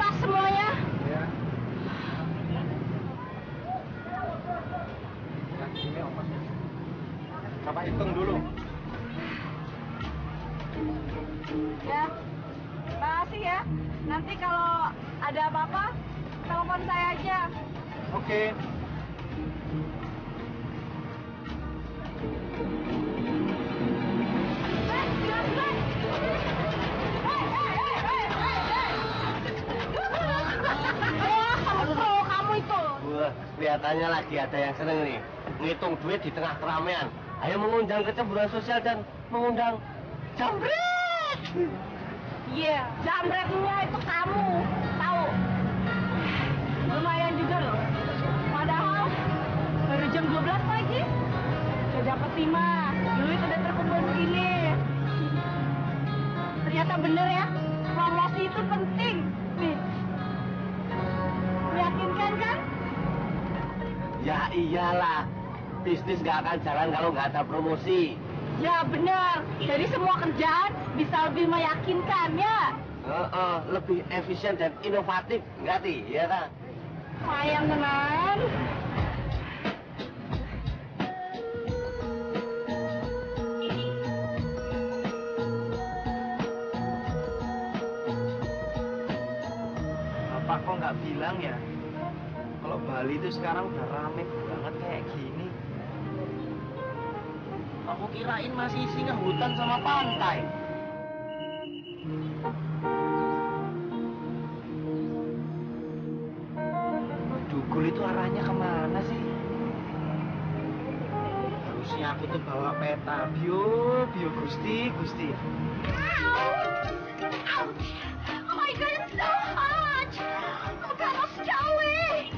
pas semuanya. Ya. Nah, ini ongkos. Bapak hitung dulu. Ya, makasih ya. Nanti kalau ada apa-apa, telepon saya aja. Oke. Kamu itu. Wah, kelihatannya lagi ada yang seneng nih. Ngitung duit di tengah keramaian. Ayo mengundang kecemburuan sosial dan mengundang jambret. Iya, jambretnya itu kamu. Tahu? Lumayan juga loh. Padahal baru jam 12 pagi. Udah dapat 5. Duit udah terkumpul begini. Ternyata bener ya. Promosi itu penting. Nih. Meyakinkan kan? Ya iyalah. Bisnis gak akan jalan kalau nggak ada promosi. Ya bener. Jadi semua kerjaan bisa lebih meyakinkan ya. Lebih efisien dan inovatif, nggak sih? Ya kan? Sayang teman. Bapak kok nggak bilang ya? Kalau Bali itu sekarang udah rame banget kayak gini. Aku kirain masih isinya hutan sama pantai. Dugul itu arahnya kemana sih? Harusnya aku tuh bawa peta. Bio Gusti. Ouch! Oh my God, it's so hot! Oh God, I'll stowing!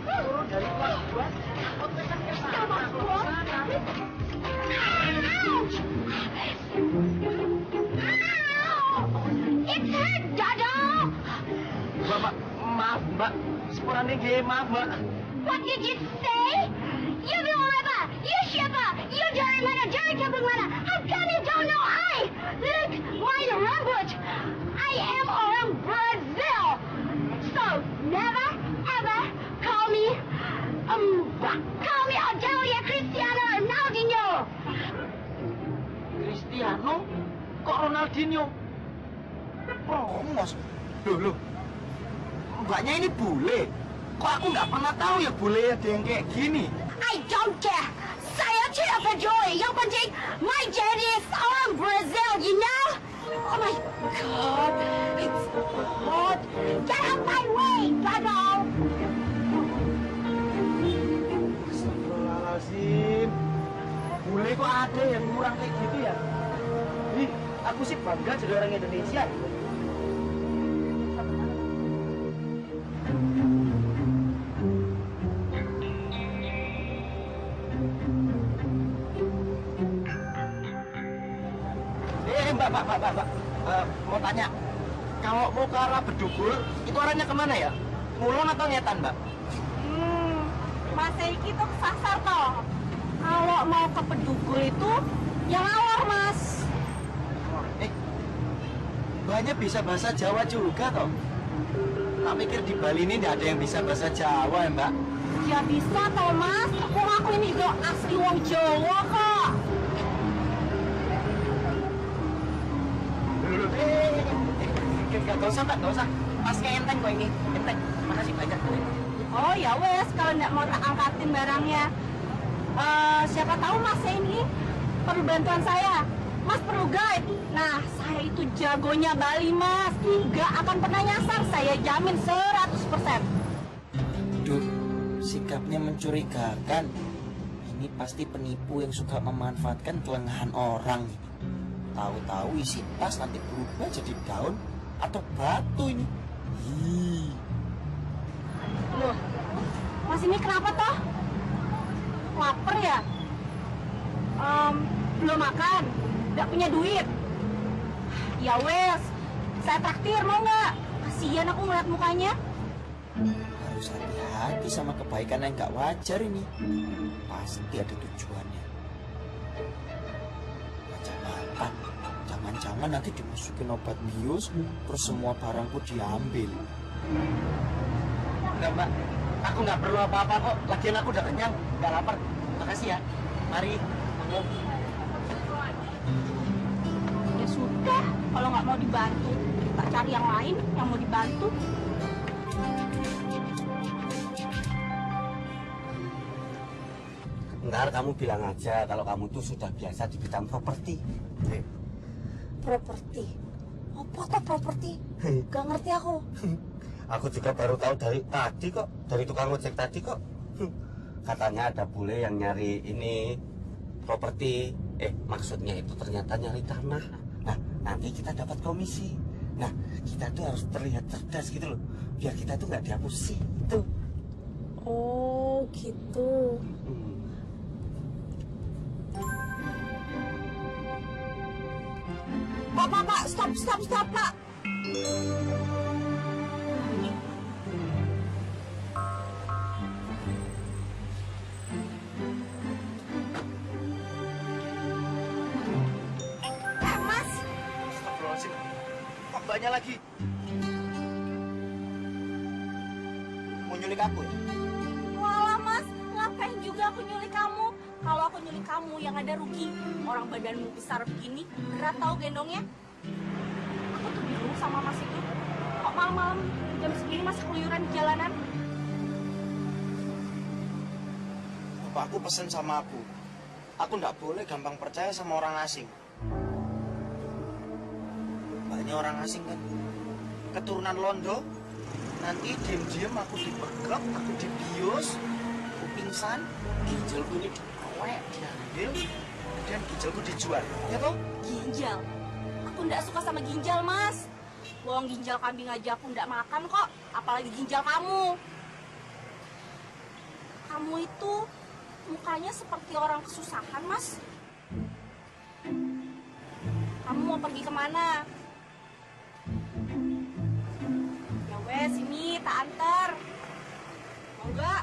Turun dari kelas 2, angkot pesan ke sana. Ouch! It hurt, Dada! Bapak, maaf Mbak. Sepurane nggih, maaf Mbak. What did you say? You bilang apa? You siapa? You dari mana? Dari kampung mana? How come you don't know look, my rambut. I am orang Brazil. So, never ever call me Adelia Cristiano Ronaldinho. Cristiano? Kok Ronaldinho? Promos? Loh. Mbaknya ini bule. Kok aku nggak pernah tahu ya bule ada yang kayak gini? I don't care. Saya tidak peduli. Yang penting, my daddy is orang Brazil, you know? Oh my God, it's hot. Get out my way, Dado. Astagfirullahaladzim. Bule kok ada yang kurang kayak gitu ya? Ih, aku sih bangga jadi orang Indonesia. Mbak. Mau tanya, kalau mau ke arah Bedugul, itu arahnya kemana ya? Ngulon atau Ngetan, Mbak? Mas Eiki tuh kesasar toh. Kalau mau ke Bedugul itu, yang awal Mas. Mbaknya bisa bahasa Jawa juga toh? Tak pikir di Bali ini nggak ada yang bisa bahasa Jawa ya, Mbak? Ya bisa toh Mas. Aku ini juga asli wong Jawa kok. Gak usah Mbak, gak usah. Pas kayak enteng kok ini, enteng. Makasih banyak. Oh ya wes, kalau nggak mau tak angkatin barangnya. Siapa tahu Mas ini perlu bantuan saya. Mas perlu guide. Nah, saya itu jagonya Bali Mas. Nggak akan pernah nyasar, saya jamin 100%. Duh, sikapnya mencurigakan. Ini pasti penipu yang suka memanfaatkan kelengahan orang. Tahu-tahu isi tas nanti berubah jadi daun atau batu ini. Hii. Loh, Mas ini kenapa toh? Laper ya? Belum makan, nggak punya duit. Ya wes, saya traktir mau nggak? Kasihan aku ngeliat mukanya. Harus hati-hati sama kebaikan yang nggak wajar ini. Pasti ada tujuannya. Jangan Jangan-jangan nanti dimasukin obat bius, terus semua barangku diambil. Enggak, Mbak. Aku nggak perlu apa-apa kok. Lagian aku udah kenyang, nggak lapar. Makasih ya. Mari. Monggo. Ya sudah, kalau nggak mau dibantu, kita cari yang lain yang mau dibantu. Ntar kamu bilang aja kalau kamu tuh sudah biasa di bidang properti. Properti? Apa tuh properti? Gak ngerti aku. Aku juga baru tahu dari tadi kok, dari tukang ojek tadi kok. Katanya ada bule yang nyari ini properti. Maksudnya itu ternyata nyari tanah. Nah, nanti kita dapat komisi. Nah, kita tuh harus terlihat cerdas gitu loh, biar kita tuh nggak dihapusi. Itu. Oh, gitu. Pak, stop, Pak. Mas. Astagfirullahaladzim. Kok banyak lagi? Mau nyulik aku ya? Walah, Mas. Ngapain juga aku nyulik kamu? Kalau aku nyulik kamu yang ada rugi. Orang badanmu besar begini, berat tahu gendongnya. Aku tuh bingung sama Mas itu. Kok malam-malam jam segini masih keluyuran di jalanan? Bapakku pesen sama aku. Aku nggak boleh gampang percaya sama orang asing. Banyak orang asing kan. Keturunan Londo. Nanti diem-diem aku dipergok, aku dibius, aku pingsan, ginjalku ini diawek, diambil, dan ginjalku dijual. Ya toh? Ginjal? Aku nggak suka sama ginjal, Mas. Bohong, ginjal kambing aja aku nggak makan kok. Apalagi ginjal kamu. Kamu itu mukanya seperti orang kesusahan, Mas. Kamu mau pergi kemana? Ya wes, sini tak antar. Mau nggak?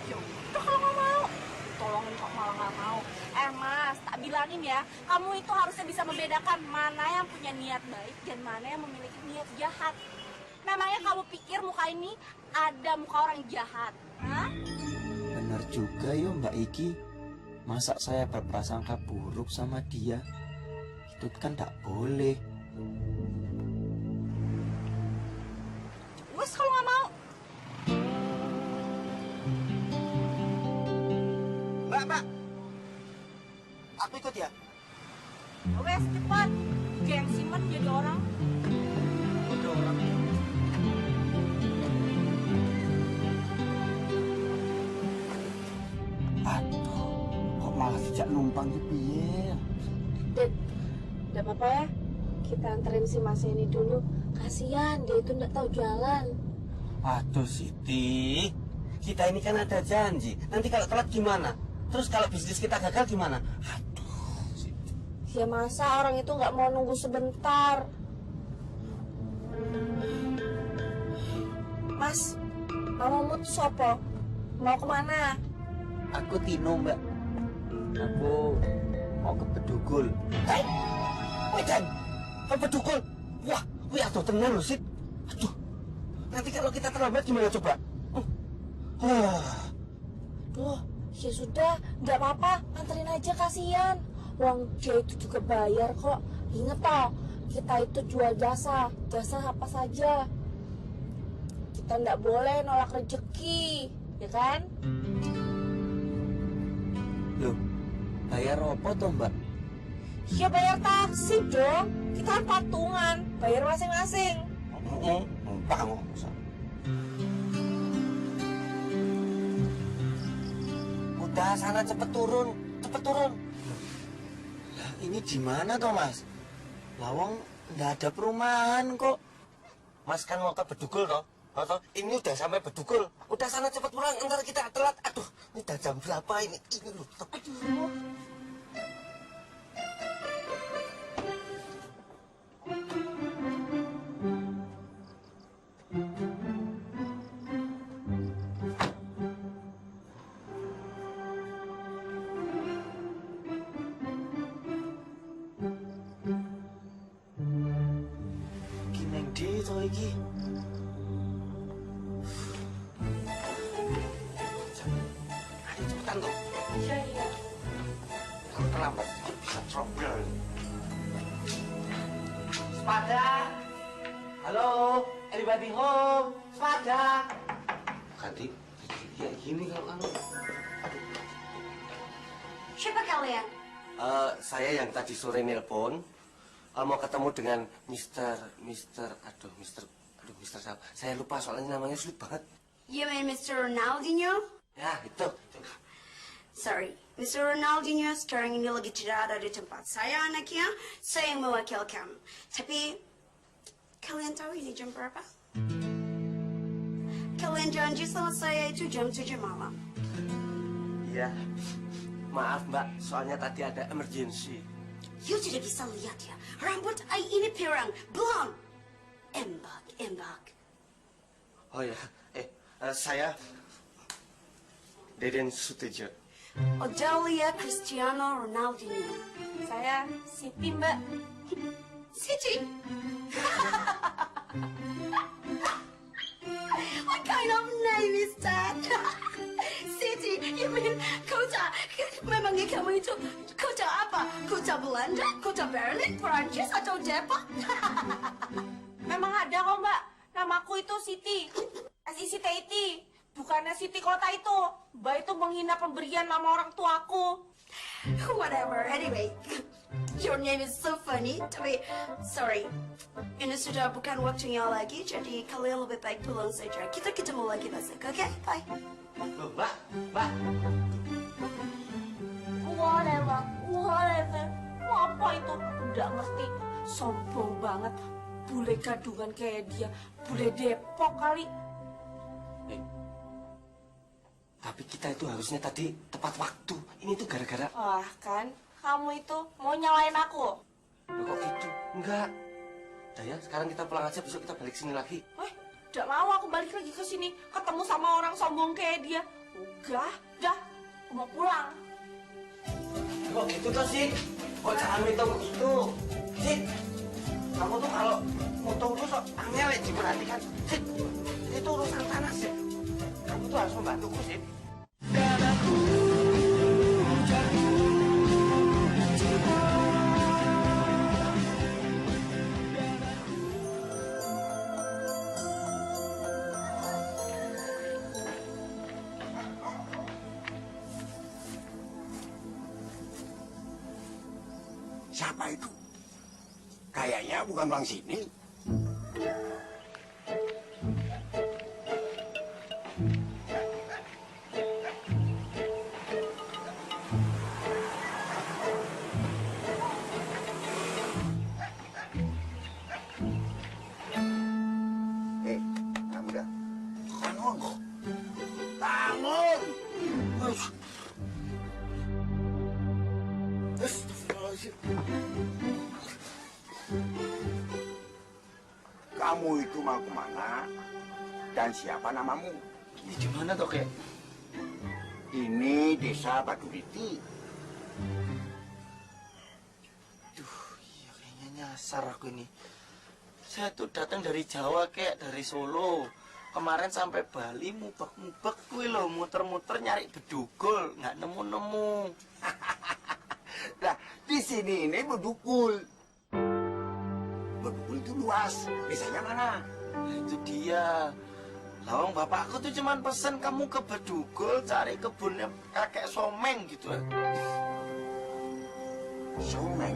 Ya udah kalau nggak mau. Tolongin kok malah nggak mau. Mas, tak bilangin ya, kamu itu harusnya bisa membedakan mana yang punya niat baik dan mana yang memiliki niat jahat. Memangnya kamu pikir muka ini ada muka orang jahat? Hah? Benar juga yo Mbak Iki. Masa saya berprasangka buruk sama dia? Itu kan tak boleh. Wes kalau nggak mau. Mbak. Aku ikut ya? Wes cepat. Gengsi men jadi orang. Udah orang. Aduh, kok malah sejak numpang di piye? Ded, gak apa-apa ya. Kita anterin si Mas ini dulu. Kasihan, dia itu nggak tahu jalan. Aduh Siti, kita ini kan ada janji. Nanti kalau telat gimana? Terus kalau bisnis kita gagal gimana? Aduh Siti. Ya masa orang itu nggak mau nunggu sebentar. Mas, kamu tuh sopo? Mau kemana? Aku Tino Mbak. Aku mau ke Bedugul. Wedan, ke Bedugul. Wah, wih aduh tenang loh Sit. Aduh, nanti kalau kita terlambat gimana coba? Loh, ya sudah, nggak apa-apa. Anterin aja, kasihan. Uang dia itu juga bayar kok. Ingat toh, kita itu jual jasa. Jasa apa saja. Kita nggak boleh nolak rezeki, ya kan? Loh, bayar apa toh Mbak? Ya bayar taksi dong. Kita kan patungan, bayar masing-masing. Bangun. Udah sana cepet turun. Lah, ini di mana toh Mas? Lawang nggak ada perumahan kok. Mas kan mau ke Bedugul toh? Ini udah sampai Bedugul. Udah sana cepet pulang, ntar kita telat. Aduh, ini udah jam berapa ini? Ini loh. Aduh. iso iki. Ayo cepetan tuh. Iya. Kalau terlambat bisa trouble. Sepada. Halo, anybody home? Sepada. Ganti. Ya gini kalau kamu. Siapa kalian? Saya yang tadi sore nelpon. Mau ketemu dengan Mister siapa? Saya lupa soalnya namanya sulit banget. You mean Mr. Ronaldinho? Ya, itu. Sorry, Mr. Ronaldinho sekarang ini lagi tidak ada di tempat saya anaknya. Saya yang mewakilkan. Tapi, kalian tahu ini jam berapa? Kalian janji sama saya itu jam 7 malam. Iya. Maaf, Mbak. Soalnya tadi ada emergency. You tidak bisa lihat ya. Rambut I ini pirang, blond. Embak. Oh ya, saya Deden Sutejo. Odalia Cristiano Ronaldinho. Saya Siti, Mbak. Siti. What kind of name is that? Siti, you mean kota? Memangnya kamu itu kota apa? Kota Belanda, kota Berlin, Prancis, atau Depok? Memang ada kok, Mbak. Namaku itu Siti. S-I-C-T-I-T. Bukannya Siti kota itu. Mbak itu menghina pemberian nama orang tuaku. Whatever, anyway. Your name is so funny. Tapi, sorry. Ini sudah bukan waktunya lagi, jadi kalian lebih baik pulang saja. Kita ketemu lagi besok, oke? Bye. Loh, Mbak. Whatever. Apa itu? Nggak ngerti. Sombong banget. Bule gadungan kayak dia. Bule Depok kali. Tapi kita itu harusnya tadi tepat waktu. Ini tuh gara-gara... Wah, kan? Kamu itu mau nyalain aku? Loh, kok gitu? Enggak. Udah ya, sekarang kita pulang aja, besok kita balik sini lagi. Nggak mau aku balik lagi ke sini. Ketemu sama orang sombong kayak dia. Udah. Aku mau pulang. Kok gitu tuh, Sik? Kok jangan minta begitu? Sik, kamu tuh kalau motor tuh sok angel ya, diperhatikan. Sik, itu urusan tanah, Sik. Kamu tuh harus membantuku, Sik. Siapa itu? Kayaknya bukan Bang Sini. Kamu dah. Bangun. Bangun. Kamu itu mau kemana? Dan siapa namamu? Ini di mana toh, Kek? Ini desa Baduriti. Duh, iya kayaknya nyasar aku ini. Saya tuh datang dari Jawa, Kek, dari Solo. Kemarin sampai Bali mubek-mubek kuwi lho, muter-muter nyari bedugul, nggak nemu-nemu. Nah, di sini ini bedukul. Bedukul itu luas. Desanya mana? Nah, itu dia. Lawang bapakku tuh cuman pesen kamu ke bedugul cari kebunnya kakek Someng gitu. Someng.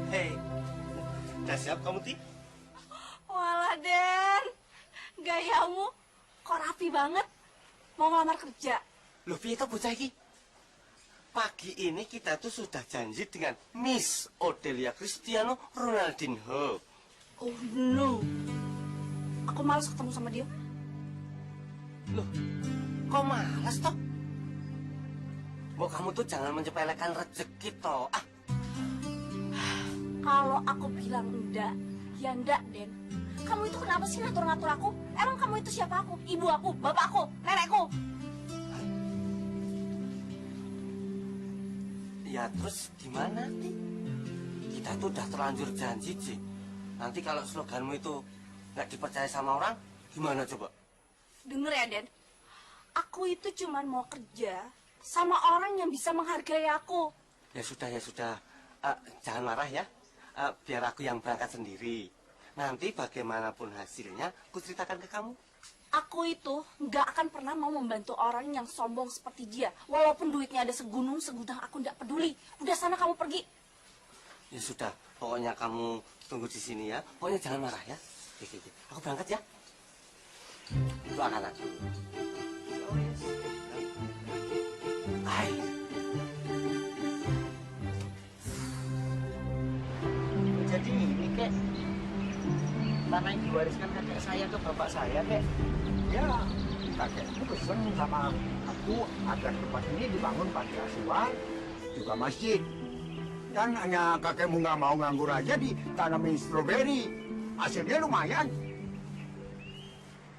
Hei, udah siap kamu, Ti? Walah, Den. Gayamu kok rapi banget. Mau ngelamar kerja. Loh, piye to bocah iki? Pagi ini kita tuh sudah janji dengan Miss Odelia Cristiano Ronaldinho. Oh no. Aku malas ketemu sama dia. Loh, kok malas toh? Mau kamu tuh jangan menyepelekan rezeki toh. Kalau aku bilang enggak, ya enggak, Den. Kamu itu kenapa sih ngatur-ngatur aku? Emang kamu itu siapa aku? Ibu aku, bapak aku, nenekku. Ya terus gimana nih? Kita itu udah terlanjur janji, Ji. Nanti kalau sloganmu itu nggak dipercaya sama orang, gimana coba? Denger ya, Den. Aku itu cuman mau kerja sama orang yang bisa menghargai aku. Ya sudah, ya sudah. Jangan marah ya. Biar aku yang berangkat sendiri. Nanti bagaimanapun hasilnya, aku ceritakan ke kamu. Aku itu nggak akan pernah mau membantu orang yang sombong seperti dia. Walaupun duitnya ada segunung, segudang, aku nggak peduli. Udah sana kamu pergi. Ya sudah, pokoknya kamu tunggu di sini ya. Pokoknya jangan marah ya. Oke. Aku berangkat ya. Doakan aku. Hai. Jadi ini kek tanah yang diwariskan kakek saya ke bapak saya kek. Ya, kakekmu pesen sama aku agar tempat ini dibangun panti asuhan, juga masjid. Dan hanya kakekmu nggak mau nganggur aja ditanamin stroberi. Hasilnya lumayan.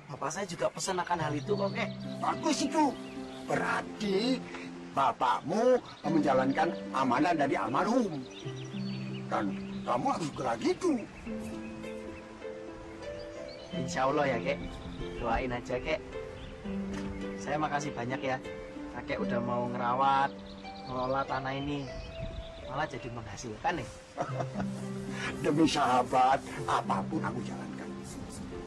Bapak saya juga pesan akan hal itu kok kek. Bagus itu. Berarti bapakmu menjalankan amanah dari almarhum. Dan kamu harus segera gitu. Insya Allah ya kek. Doain aja kek. Saya makasih banyak ya. Kakek udah mau ngerawat, ngelola tanah ini. Malah jadi menghasilkan nih. Demi sahabat, apapun aku jalankan.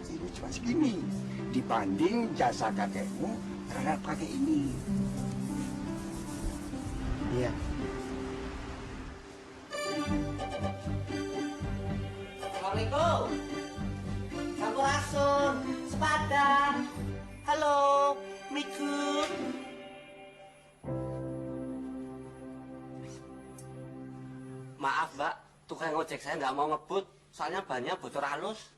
Ini cuma segini. Dibanding jasa kakekmu terhadap kakek ini. Iya. Assalamualaikum. Sampurasun, sepadan. Halo, Miku. Maaf, Mbak. Tukang ojek saya nggak mau ngebut. Soalnya banyak bocor halus.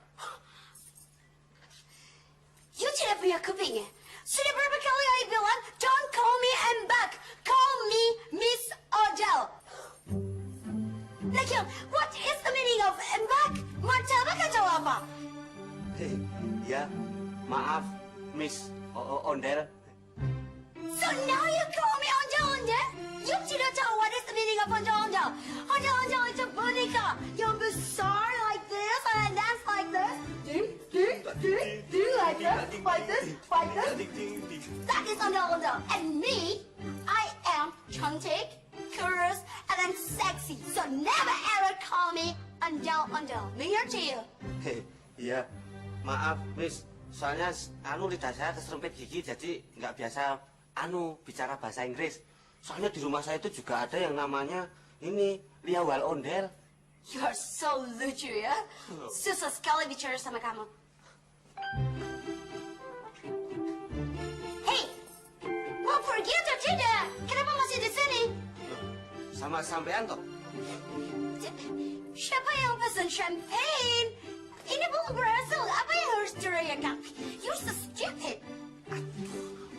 You tidak punya kuping ya? Sudah berapa kali I bilang, don't call me Mbak, call me Miss Odell. Like, what is the meaning of Mbak? Martabak atau apa? Ya, maaf, Miss Ondel. So now you call me Ondel? You tidak tahu what is the meaning of Ondel? Ondel itu boneka yang besar like this and dance like this. Do like this, like this. That is Ondel. And me, I am cantik, curious, and I'm sexy. So never ever call me Ondel. Mengerti you? Iya, maaf, Miss. Soalnya lidah saya keserempit gigi, jadi nggak biasa bicara bahasa Inggris. Soalnya di rumah saya itu juga ada yang namanya ini Liawal Ondel. You're so lucu ya. Susah sekali bicara sama kamu. Hey, mau pergi atau tidak? Kenapa masih di sini? Sama sampean toh? Siapa yang pesan champagne? Ini belum berhasil. Apa yang harus dirayakan? You're so stupid.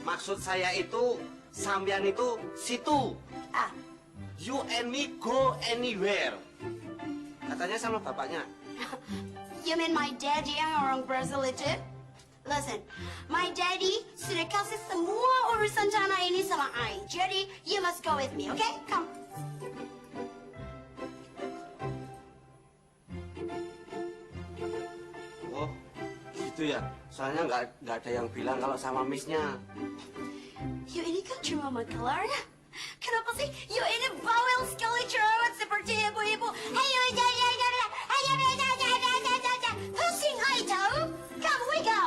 Maksud saya itu, sampean itu situ. Ah, You and me go anywhere. Katanya sama bapaknya. you mean my daddy yang orang Brazil itu? Listen, my daddy sudah kasih semua urusan tanah ini sama I. Jadi, you must go with me, okay? Come. Oh, gitu ya. Soalnya nggak ada yang bilang kalau sama Missnya. You ini kan cuma makalar ya? Kenapa sih? You ini bawel sekali cerewet seperti ibu-ibu. Ayo, pusing I tahu. Come, we go.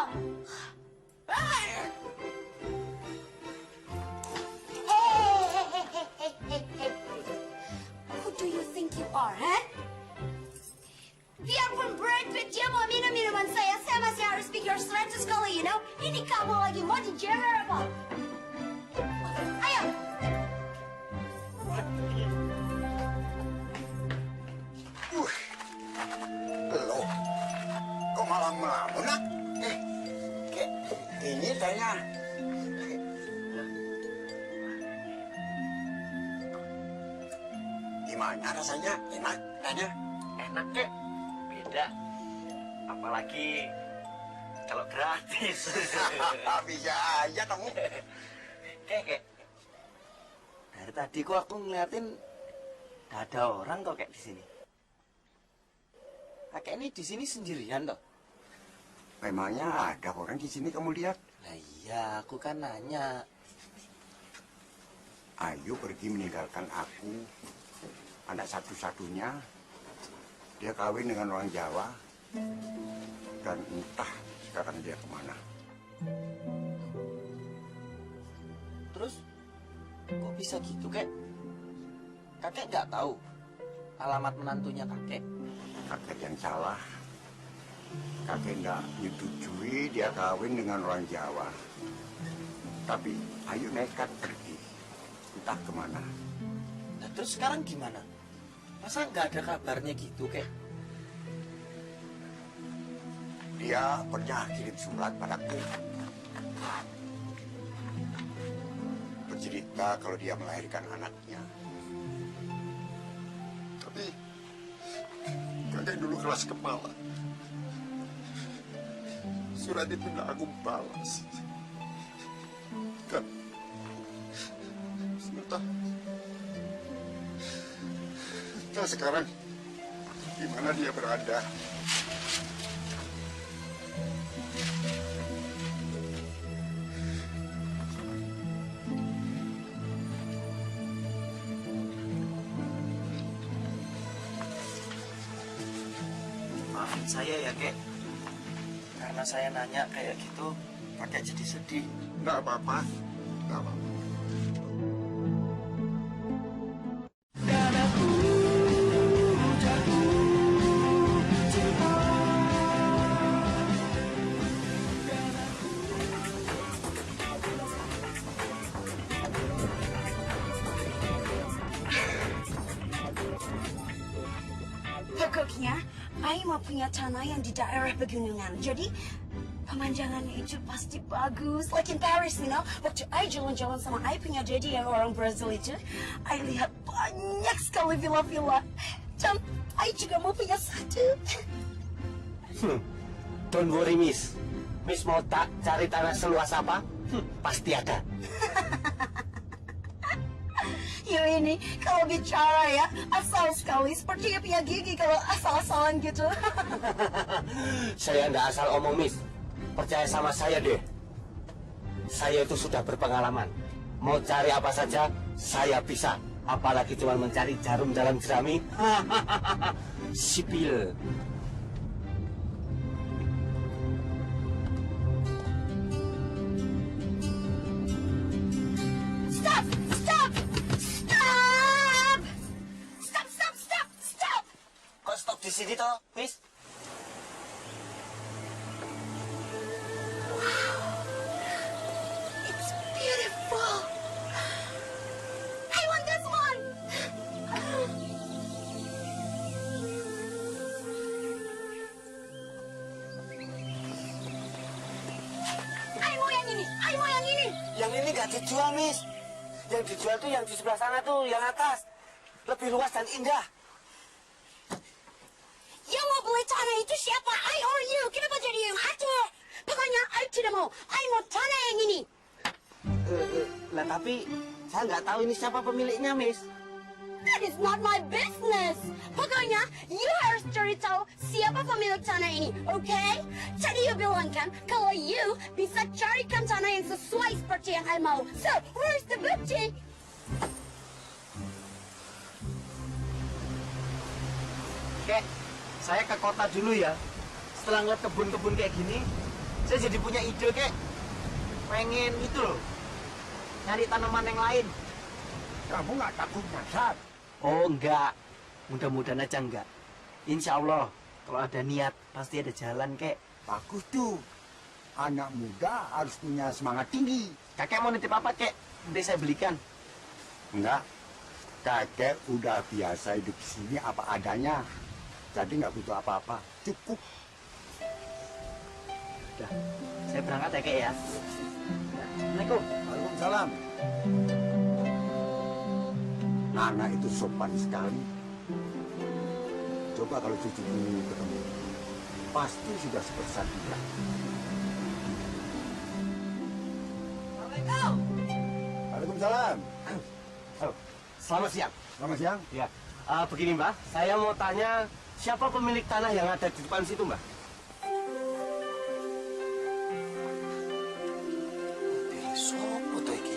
Who do you think you are, huh? Biarpun Brad Pitt dia mau minum minuman saya masih harus pikir 100 kali, you know? Ini kamu lagi mau dijewer apa? Ayo. Lo, kok malah melamun, nak? Kayak ini kayaknya. Gimana rasanya? Enak kayaknya? Enak kek. Beda. Apalagi kalau gratis. Bisa aja kamu. Kek. Dari tadi kok aku ngeliatin Nggak ada orang kok kayak di sini. Kakek ini di sini sendirian toh? Memangnya ada orang di sini kamu lihat? Lah iya, aku kan nanya. Ayu pergi meninggalkan aku, anak satu-satunya. Dia kawin dengan orang Jawa, dan entah sekarang dia kemana. Terus, kok bisa gitu, Kek? Kakek nggak tahu alamat menantunya kakek? Kakek yang salah. Kakek nggak menyetujui dia kawin dengan orang Jawa. Tapi Ayu nekat pergi, entah kemana. Nah, terus sekarang gimana? Masa nggak ada kabarnya gitu, Kek? Dia pernah kirim surat padaku. Bercerita kalau dia melahirkan anaknya. Tapi kakek dulu keras kepala. Surat itu tidak aku balas. Kan sekarang di mana dia berada? Maafin saya ya, Kek. Karena saya nanya kayak gitu, kakek jadi sedih. Enggak apa-apa, enggak apa-apa. Pokoknya, Ai mau punya tanah yang di daerah pegunungan. Jadi, pemandangannya itu pasti bagus. Like in Paris, you know. Waktu Ai jalan-jalan sama Ai punya daddy yang orang Brazil itu, Ai lihat banyak sekali villa-villa. Dan Ai juga mau punya satu. Don't worry, Miss. Miss mau tak cari tanah seluas apa? Pasti ada. Ya ini, kalau bicara ya, asal sekali. Seperti punya gigi kalau asal-asalan gitu. Saya nggak asal omong, Miss. Percaya sama saya deh. Saya itu sudah berpengalaman. Mau cari apa saja, saya bisa. Apalagi cuma mencari jarum dalam jerami. Sipil. Stop! Stop! Stop! Stop, stop, stop, stop! Kok stop di sini toh, Miss? It's beautiful! I want this one! I mau yang ini! I mau yang ini! Yang ini nggak dijual, Miss. Yang dijual tuh yang di sebelah sana tuh, yang atas. Lebih luas dan indah. Yang mau beli tanah itu siapa? I or you? Kenapa jadi yang atur? Pokoknya I tidak mau. I mau tanah yang ini. Lah tapi saya nggak tahu ini siapa pemiliknya, Miss. That is not my business. Pokoknya you harus cari tahu siapa pemilik tanah ini, okay? Tadi you bilang kan kalau you bisa carikan tanah yang sesuai seperti yang I mau. So, where's the bukti? Kek, saya ke kota dulu ya. Setelah ngeliat kebun-kebun kayak gini, saya jadi punya ide, Kek. Pengen itu loh, nyari tanaman yang lain. Kamu nggak takut nyasar? Oh enggak, mudah-mudahan aja enggak. Insya Allah, kalau ada niat pasti ada jalan, Kek. Bagus tuh. Anak muda harus punya semangat tinggi. Kakek mau nitip apa, Kek? Nanti saya belikan. Enggak. Kakek udah biasa hidup di sini apa adanya. Jadi nggak butuh apa-apa. Cukup. Udah, saya berangkat ya, Kek ya. Assalamualaikum. Waalaikumsalam. Anak itu sopan sekali. Coba kalau cucumu ketemu, pasti sudah sebesar dia. Assalamualaikum. Waalaikumsalam. Halo, selamat siang. Selamat siang. Ya, Begini Mbak, saya mau tanya siapa pemilik tanah yang ada di depan situ Mbak? Sopo to iki?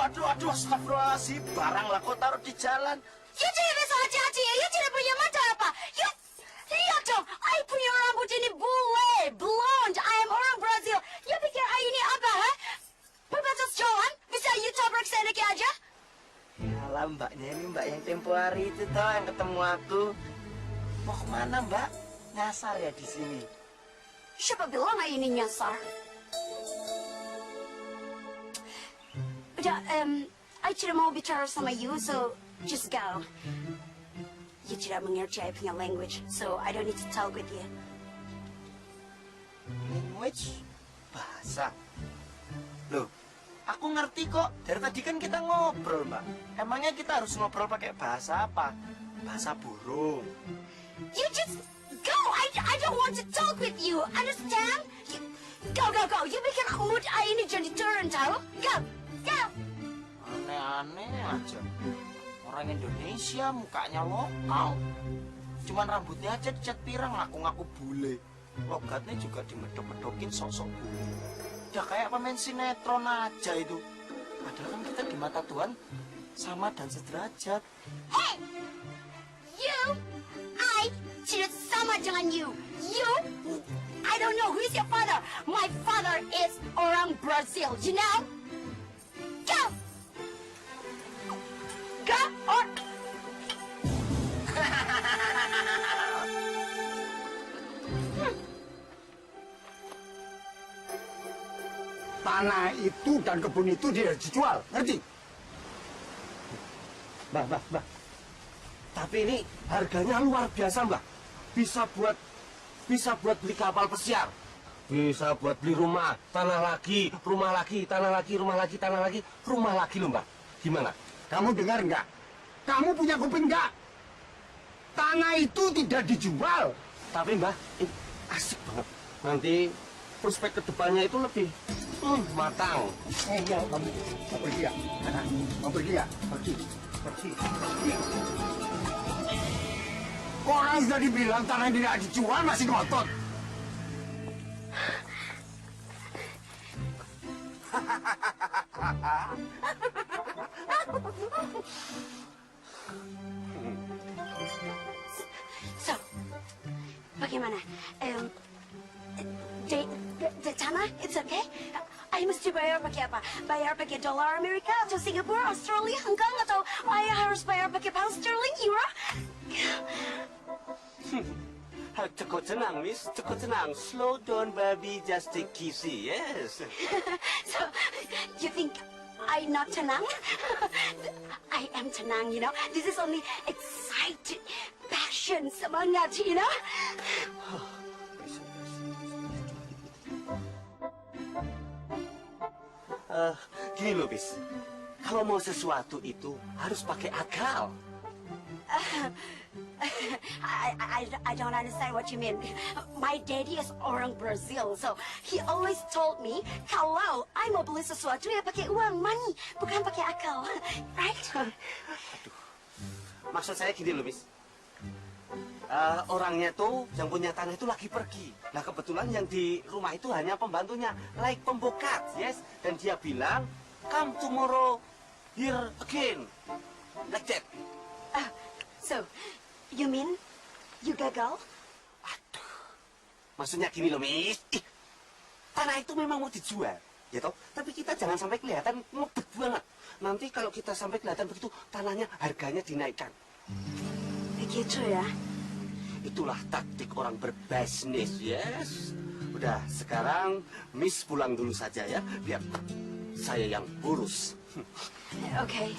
Aduh, astagfirullahaladzim. Barang lah kok taruh di jalan. You tidak bisa hati-hati ya. You tidak punya mata apa? You lihat dong. I punya rambut ini bule, blonde. I am orang Brazil. You pikir I ini apa, ha? Pembatas jalan? Bisa you tabrak sendiri aja? Yalah mbaknya ini mbak yang tempo hari itu toh yang ketemu aku. Mau kemana mbak? Nyasar ya di sini. Siapa bilang I ini nyasar? Udah, I tidak mau bicara sama you, so just go. You tidak mengerti I punya language, so I don't need to talk with you. Language? Bahasa? Loh, aku ngerti kok. Dari tadi kan kita ngobrol mbak. Emangnya kita harus ngobrol pakai bahasa apa? Bahasa burung. You just go. I don't want to talk with you. Understand? Go. You bikin mood I ini jadi turun tahu? Go. Aneh-aneh aja. Orang Indonesia mukanya lokal. Cuman rambutnya aja dicat pirang, ngaku-ngaku bule. Logatnya juga dimedok-medokin sok-sok bule. Udah kayak pemain sinetron aja itu. Padahal kan kita di mata Tuhan sama dan sederajat. Hey, you. I tidak sama dengan you. You. I don't know who is your father. My father is orang Brazil. You know? Go. Go or... Tanah itu dan kebun itu tidak dijual, ngerti? Mbak. Tapi ini harganya luar biasa mbak. Bisa buat beli kapal pesiar. Bisa buat beli rumah, tanah lagi, rumah lagi, tanah lagi, rumah lagi, tanah lagi, rumah lagi loh mbak. Gimana? Kamu dengar nggak? Kamu punya kuping nggak? Tanah itu tidak dijual. Tapi mbak, ini asik banget. Nanti prospek kedepannya itu lebih matang. Iya, kamu mau pergi ya? Mau pergi ya? Pergi. Orang sudah dibilang tanah tidak dijual masih ngotot. So, bagaimana? The tanah, it's okay? I mesti bayar pakai apa? Bayar pakai dolar Amerika atau Singapura, Australia, Hong Kong, atau I harus bayar pakai pound sterling, euro? Cukup tenang, Miss. Cukup tenang. Slow down, baby. Just take it easy, yes. So, you think I not tenang? I am tenang, you know? This is only excited, passion, semangat, you know? Gini loh, Miss. Kalau mau sesuatu itu harus pakai akal. I don't understand what you mean. My daddy is orang Brazil, so he always told me kalau I mau beli sesuatu ya pakai uang, money, bukan pakai akal, right? Maksud saya gini loh, Miss. Orangnya tuh yang punya tanah itu lagi pergi. Nah kebetulan yang di rumah itu hanya pembantunya, like pembokat, yes. Dan dia bilang, come tomorrow here again, like that. So, you mean you gagal? Aduh, maksudnya gini loh, Miss. Tanah itu memang mau dijual, ya toh. Tapi kita jangan sampai kelihatan ngebet banget. Nanti kalau kita sampai kelihatan begitu, tanahnya harganya dinaikkan. Begitu ya? Itulah taktik orang berbisnis, yes. Udah, sekarang Miss pulang dulu saja ya, biar saya yang urus. Okay.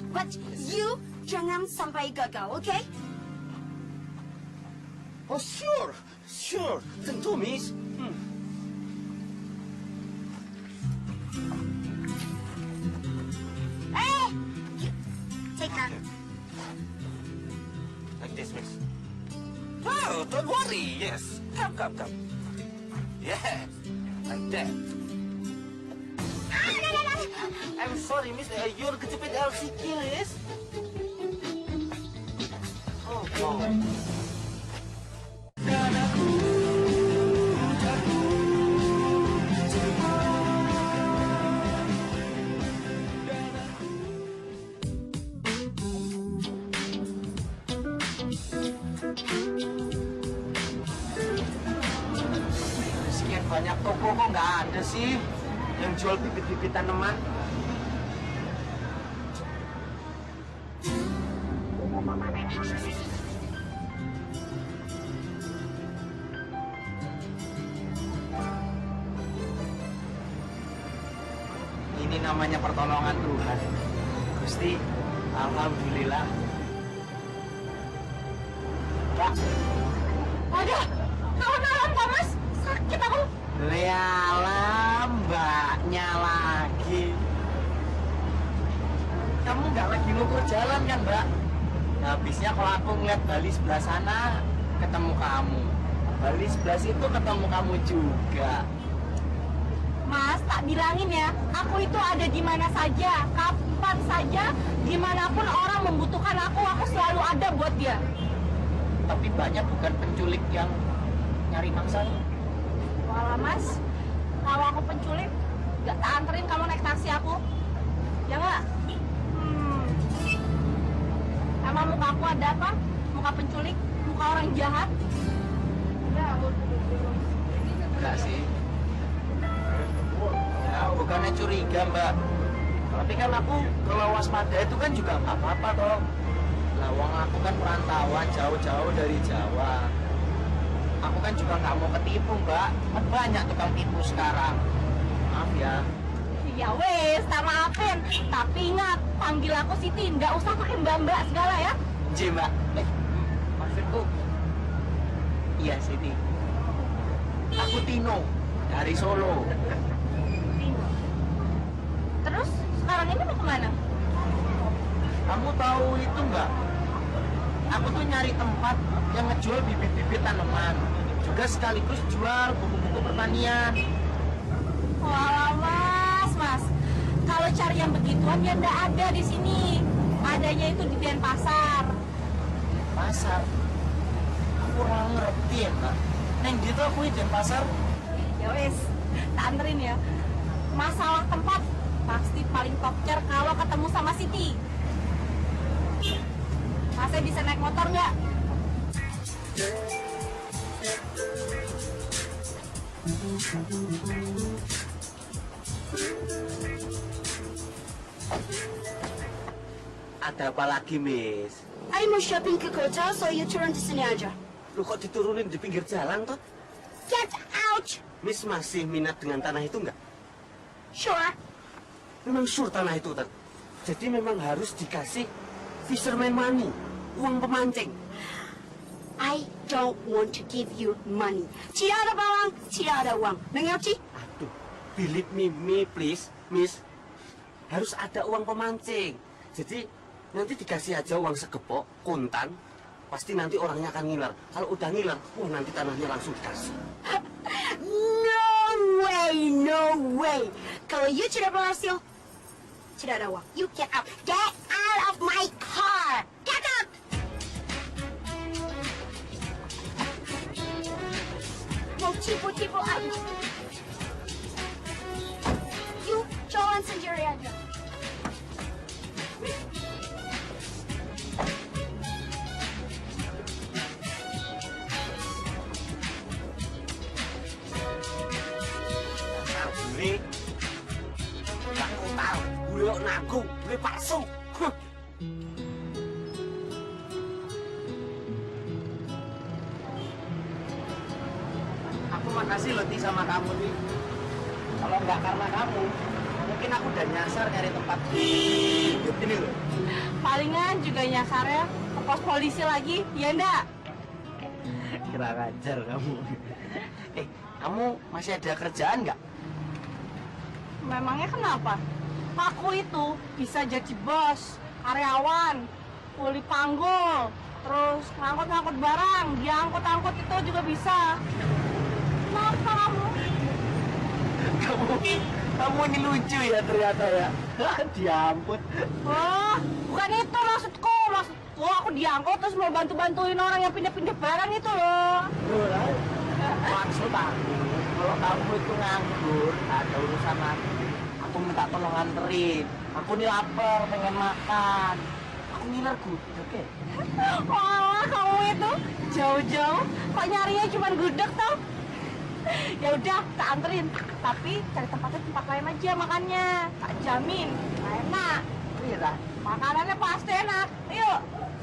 But you jangan sampai gagal, okay? Oh, sure, tentu, Miss. Take her. Like this, Miss. Oh, don't worry, yes. Come. Yes, like that. I'm sorry, Miss. You're kejepit LCQ, Miss. Oh, no. Sekian banyak toko kok nggak ada sih yang jual bibit-bibit tanaman. Ini namanya pertolongan Tuhan. Gusti, alhamdulillah. Pak, Waduh, tolong Thomas, sakit aku. Lealah, mbaknya lagi. Kamu nggak lagi ngukur jalan kan, Mbak? Habisnya kalau aku ngeliat Bali sebelah sana, ketemu kamu. Bali sebelah situ ketemu kamu juga. Mas, tak bilangin ya, aku itu ada di mana saja, kapan saja, dimanapun orang membutuhkan aku selalu ada buat dia. Tapi banyak bukan penculik yang nyari mangsa. Walah Mas, kalau aku penculik, gak tak anterin kamu naik taksi aku. Ya nggak? Emang muka aku ada apa? Muka penculik? Muka orang jahat? Enggak sih. Ya, bukannya curiga, Mbak. Tapi kan aku kalau waspada itu kan juga nggak apa-apa toh. Lawang aku kan perantauan jauh-jauh dari Jawa. Aku kan juga nggak mau ketipu, Mbak. Kan banyak tukang tipu sekarang. Maaf ya. Ya wes, tak maafin. Tapi ingat, panggil aku Siti, nggak usah pakai mbak-mbak segala ya. J, Mbak. Maksudku. Iya, Siti. Aku Tino dari Solo. Terus, sekarang ini mau kemana? Kamu tahu itu nggak? Aku tuh nyari tempat yang ngejual bibit-bibit tanaman. Juga sekaligus jual buku-buku pertanian. Walah mas. Kalau cari yang begituan ya nggak ada di sini. Adanya itu di Denpasar. Pasar? Aku kurang ngerti ya, Mbak. Neng gitu aku di Denpasar. Ya wes, tak anterin ya. Masalah tempat pasti paling top tier kalau ketemu sama Siti. Masnya bisa naik motor nggak? Ada apa lagi, Miss? Ay mau shopping ke kota, so you turun di sini aja. Lu kok diturunin di pinggir jalan, toh? Get out! Miss masih minat dengan tanah itu nggak? Sure. Memang sure tanah itu, Tan. Jadi memang harus dikasih fisherman money, uang pemancing. I don't want to give you money. Tidak ada bawang, tidak ada uang. Mengerti? Aduh, believe me, please, Miss. Harus ada uang pemancing. Jadi nanti dikasih aja uang segepok, kontan. Pasti nanti orangnya akan ngiler. Kalau udah ngiler, nanti tanahnya langsung dikasih. No way. Kalau you tidak berhasil, tidak ada uang. You get out. Get out of my car. Get out! Mau tipu-tipu aku. You jalan sendiri aja. Bule, gak tahu, bule naku, bule palsu. Aku makasih loh Ti sama kamu nih. Kalau nggak karena kamu, mungkin aku udah nyasar nyari tempat hidup ini loh. Palingan juga nyasarnya ke pos polisi lagi, ya ndak? Kira ajar kamu. Kamu masih ada kerjaan nggak? Memangnya kenapa? Aku itu bisa jadi bos, karyawan, kuli panggul, terus ngangkut-ngangkut barang, diangkut-angkut itu juga bisa. Kenapa kamu? Kamu ini lucu ya ternyata ya. Diampun. Oh, bukan itu maksudku. Maksudku aku diangkut terus mau bantu-bantuin orang yang pindah-pindah barang itu loh. Maksud aku, kalau kamu itu nganggur, ada urusan aku minta tolong anterin. Aku nih lapar, pengen makan. Aku ngiler gudeg ya. Wah, kamu itu jauh-jauh kok nyarinya cuma gudeg tuh. Ya udah, tak anterin. Tapi cari tempat lain aja makannya. Tak jamin, enak. Iya dah. Makanannya pasti enak. Yuk.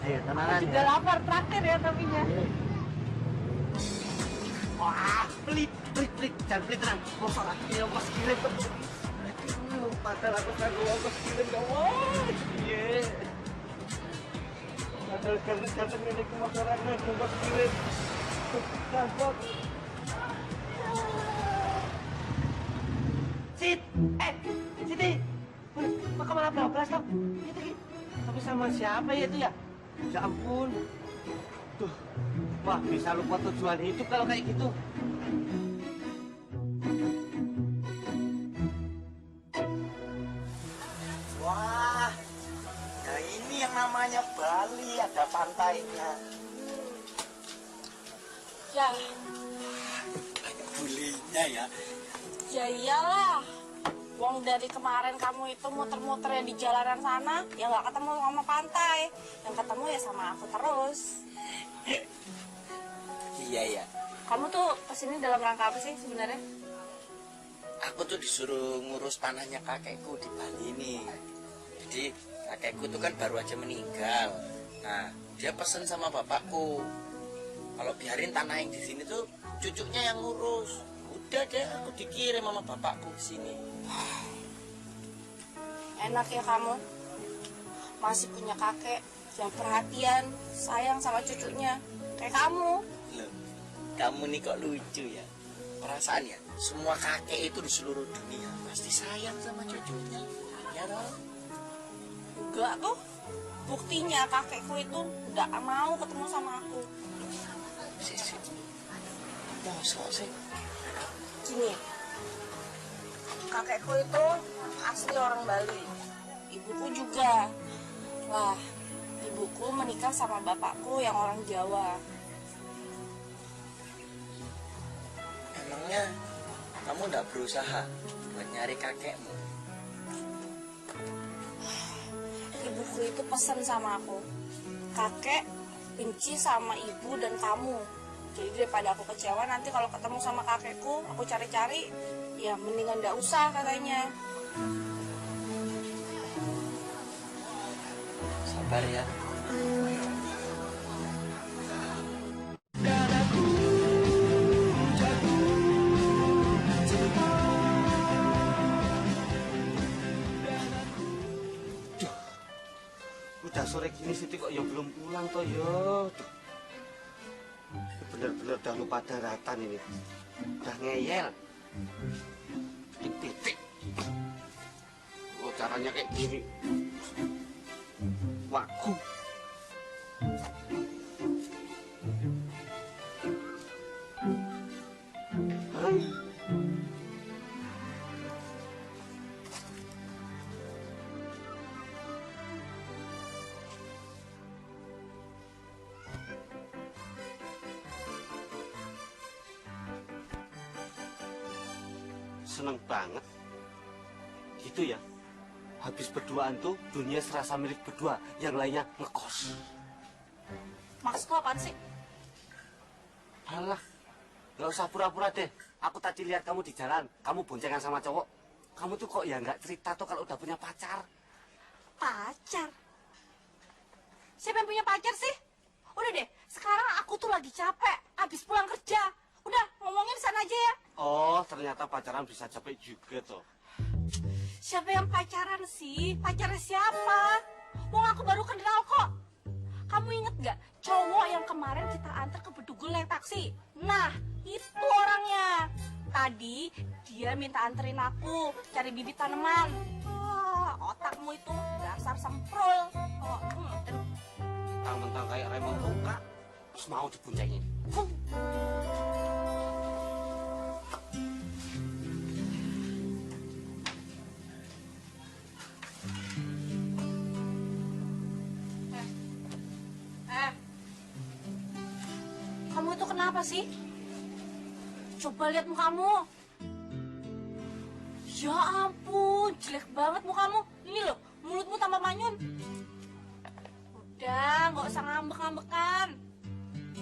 Ayo, tenang Aku aja. juga lapar, traktir ya tapinya. Wah, pelit. Jangan pelit, tenang. Bosok lagi, ongkos kirim. Aduh, padahal aku sanggup ongkos kirim, gak mau. Iya. Padahal ganteng ini ke masyarakat, ongkos kirim. Transport. Siti. Kok kemana bablas toh? Itu ki. Tapi sama siapa ya itu ya? Ya ampun. Tuh. Wah, bisa lupa tujuan hidup kalau kayak gitu. Wah. Nah, ini yang namanya Bali, ada pantainya. Ya, Banyak bulinya ya. ya iyalah. Wong dari kemarin kamu itu muter-muter ya di jalanan sana, ya nggak ketemu sama pantai. Yang ketemu ya sama aku terus. Iya ya, Kamu tuh kesini dalam rangka apa sih sebenarnya? aku tuh disuruh ngurus tanahnya kakekku di Bali ini. Jadi kakekku tuh kan baru aja meninggal. Nah, dia pesen sama bapakku, kalau biarin tanah yang di sini tuh cucunya yang ngurus. Udah deh, aku dikirim sama bapakku ke sini. Enak ya kamu, masih punya kakek yang perhatian, sayang sama cucunya, kayak kamu. Loh, kamu nih kok lucu ya. Perasaan ya, semua kakek itu di seluruh dunia pasti sayang sama cucunya. Ya toh? Enggak tuh, buktinya kakekku itu nggak mau ketemu sama aku. Sisi, mosok sih. Gini, kakekku itu asli orang Bali, ibuku juga. Lah, ibuku menikah sama bapakku yang orang Jawa. Emangnya kamu nggak berusaha buat nyari kakekmu? Ibuku itu pesan sama aku, kakek benci sama ibu dan kamu. Jadi daripada aku kecewa nanti kalau ketemu sama kakekku, aku cari-cari, ya mendingan gak usah katanya. Sabar ya. Udah sore gini Siti kok ya belum pulang toh yo. Bener-bener udah lupa daratan ini. Udah ngeyel. Titik. Oh, caranya kayak gini. Waku. Hai. Seneng banget. Gitu ya. Habis berduaan tuh dunia serasa milik berdua, yang lainnya ngekos. Maksud lo apaan sih? Alah, nggak usah pura-pura deh. Aku tadi lihat kamu di jalan, kamu boncengan sama cowok. Kamu tuh kok ya nggak cerita tuh kalau udah punya pacar. Pacar? Siapa yang punya pacar sih? Udah deh, sekarang aku tuh lagi capek, habis pulang kerja. Udah, ngomongin sana aja ya. Oh, ternyata pacaran bisa capek juga tuh. Siapa yang pacaran sih? Pacarnya siapa? Wong aku baru kenal kok. Kamu inget gak cowok yang kemarin kita antar ke Bedugul naik taksi? Nah, itu orangnya. Tadi dia minta anterin aku cari bibit tanaman. Wah, otakmu itu dasar semprul. Oh, Mentang-mentang kayak remote luka, terus mau diboncengin. itu kenapa sih? Coba lihat mukamu. Ya ampun, jelek banget mukamu. Ini loh, mulutmu tambah manyun. Udah, nggak usah ngambek-ngambekan.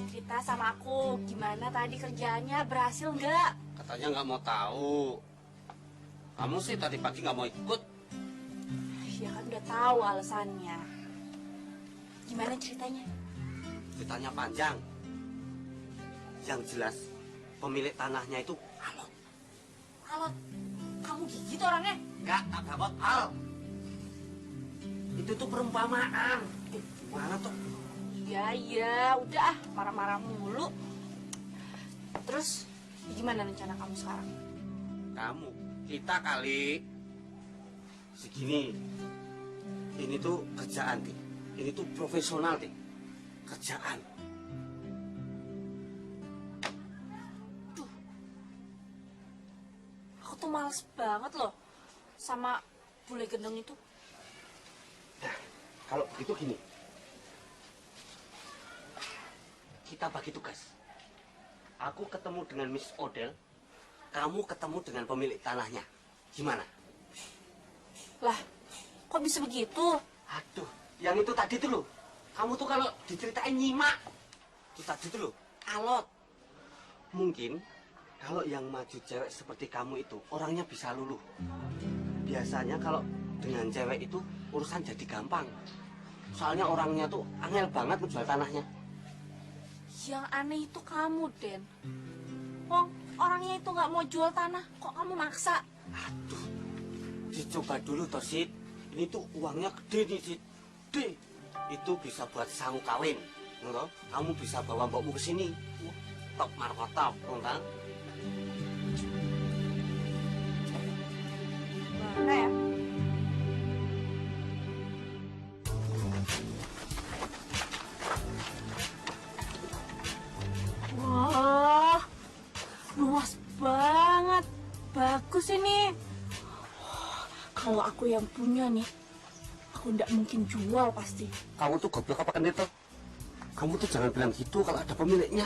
Cerita sama aku, gimana tadi kerjaannya, berhasil nggak? Katanya nggak mau tahu. Kamu sih tadi pagi nggak mau ikut. Ya kan udah tahu alasannya. Gimana ceritanya? Ceritanya panjang. Yang jelas, pemilik tanahnya itu Alot. Alot, kamu gigit orangnya? Enggak, tak dapat Al. Itu tuh perumpamaan. Gimana tuh? Iya, udah ah, marah-marah mulu. Terus, gimana rencana kamu sekarang? Kamu, kita kali segini. Ini tuh kerjaan, Ti. Ini tuh profesional, Ti. Kerjaan. Aku tuh males banget loh sama bule gendeng itu. Nah, kalau begitu gini. Kita bagi tugas. Aku ketemu dengan Miss Odell, kamu ketemu dengan pemilik tanahnya. Gimana? Lah, kok bisa begitu? Aduh, yang itu tadi tuh loh. Kamu tuh kalau diceritain nyimak. Itu tadi tuh loh, Alot. Mungkin kalau yang maju cewek seperti kamu itu orangnya bisa luluh. Biasanya kalau dengan cewek itu urusan jadi gampang. Soalnya orangnya tuh angel banget menjual tanahnya. Yang aneh itu kamu, Den. Wong, orangnya itu nggak mau jual tanah, kok kamu maksa? Aduh, dicoba dulu toh, Sid. Ini tuh uangnya gede nih, Sid. Gede. Itu bisa buat sangu kawin. Ngerti? Kamu bisa bawa mbokmu ke sini. Top markotop, ngerti? Mana ya? Wah, luas banget. Bagus ini. Kalau aku yang punya nih, aku nggak mungkin jual pasti. Kamu tuh goblok apa kan itu? Kamu tuh jangan bilang gitu kalau ada pemiliknya.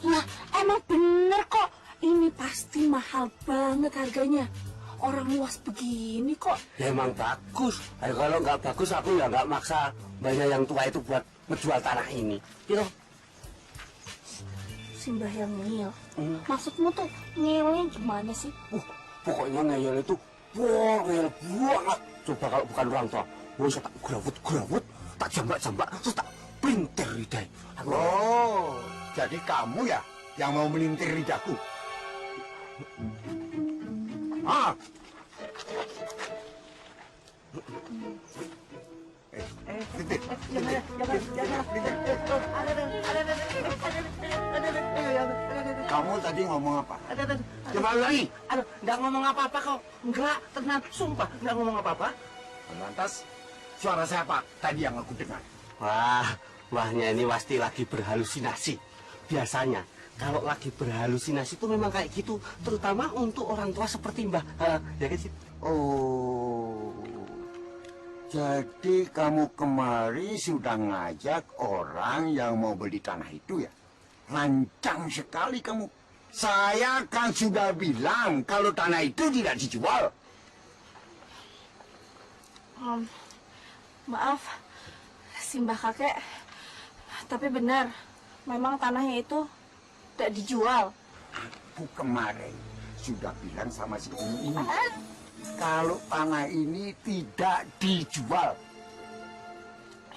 Lah, emang bener kok. Ini pasti mahal banget harganya. Orang luas begini kok. Ya emang bagus. Kalau nggak bagus aku ya nggak maksa banyak yang tua itu buat menjual tanah ini. Gitu. Simbah yang ngeyel. Maksudmu tuh ngeyelnya gimana sih? Pokoknya ngeyel itu ngeyel banget. Coba kalau bukan orang tua, mau saya tak gerawut, tak jambak, terus tak pelintir lidah. Oh, jadi kamu ya yang mau melintir lidahku? Ah. Kamu tadi ngomong apa? Coba ulangi. Aduh, nggak ngomong apa-apa kok. Enggak, tenang, sumpah, nggak ngomong apa-apa. Lantas, suara siapa tadi yang aku dengar? Wahnya ini pasti lagi berhalusinasi. Biasanya kalau lagi berhalusinasi itu memang kayak gitu, terutama untuk orang tua seperti Mbah. Ya kan sih? Oh, jadi kamu kemari sudah ngajak orang yang mau beli tanah itu ya? Lancang sekali kamu. Saya kan sudah bilang kalau tanah itu tidak dijual. Maaf, Simbah kakek. Tapi benar, memang tanahnya itu tidak dijual. Aku kemarin sudah bilang sama si ini kalau tanah ini tidak dijual.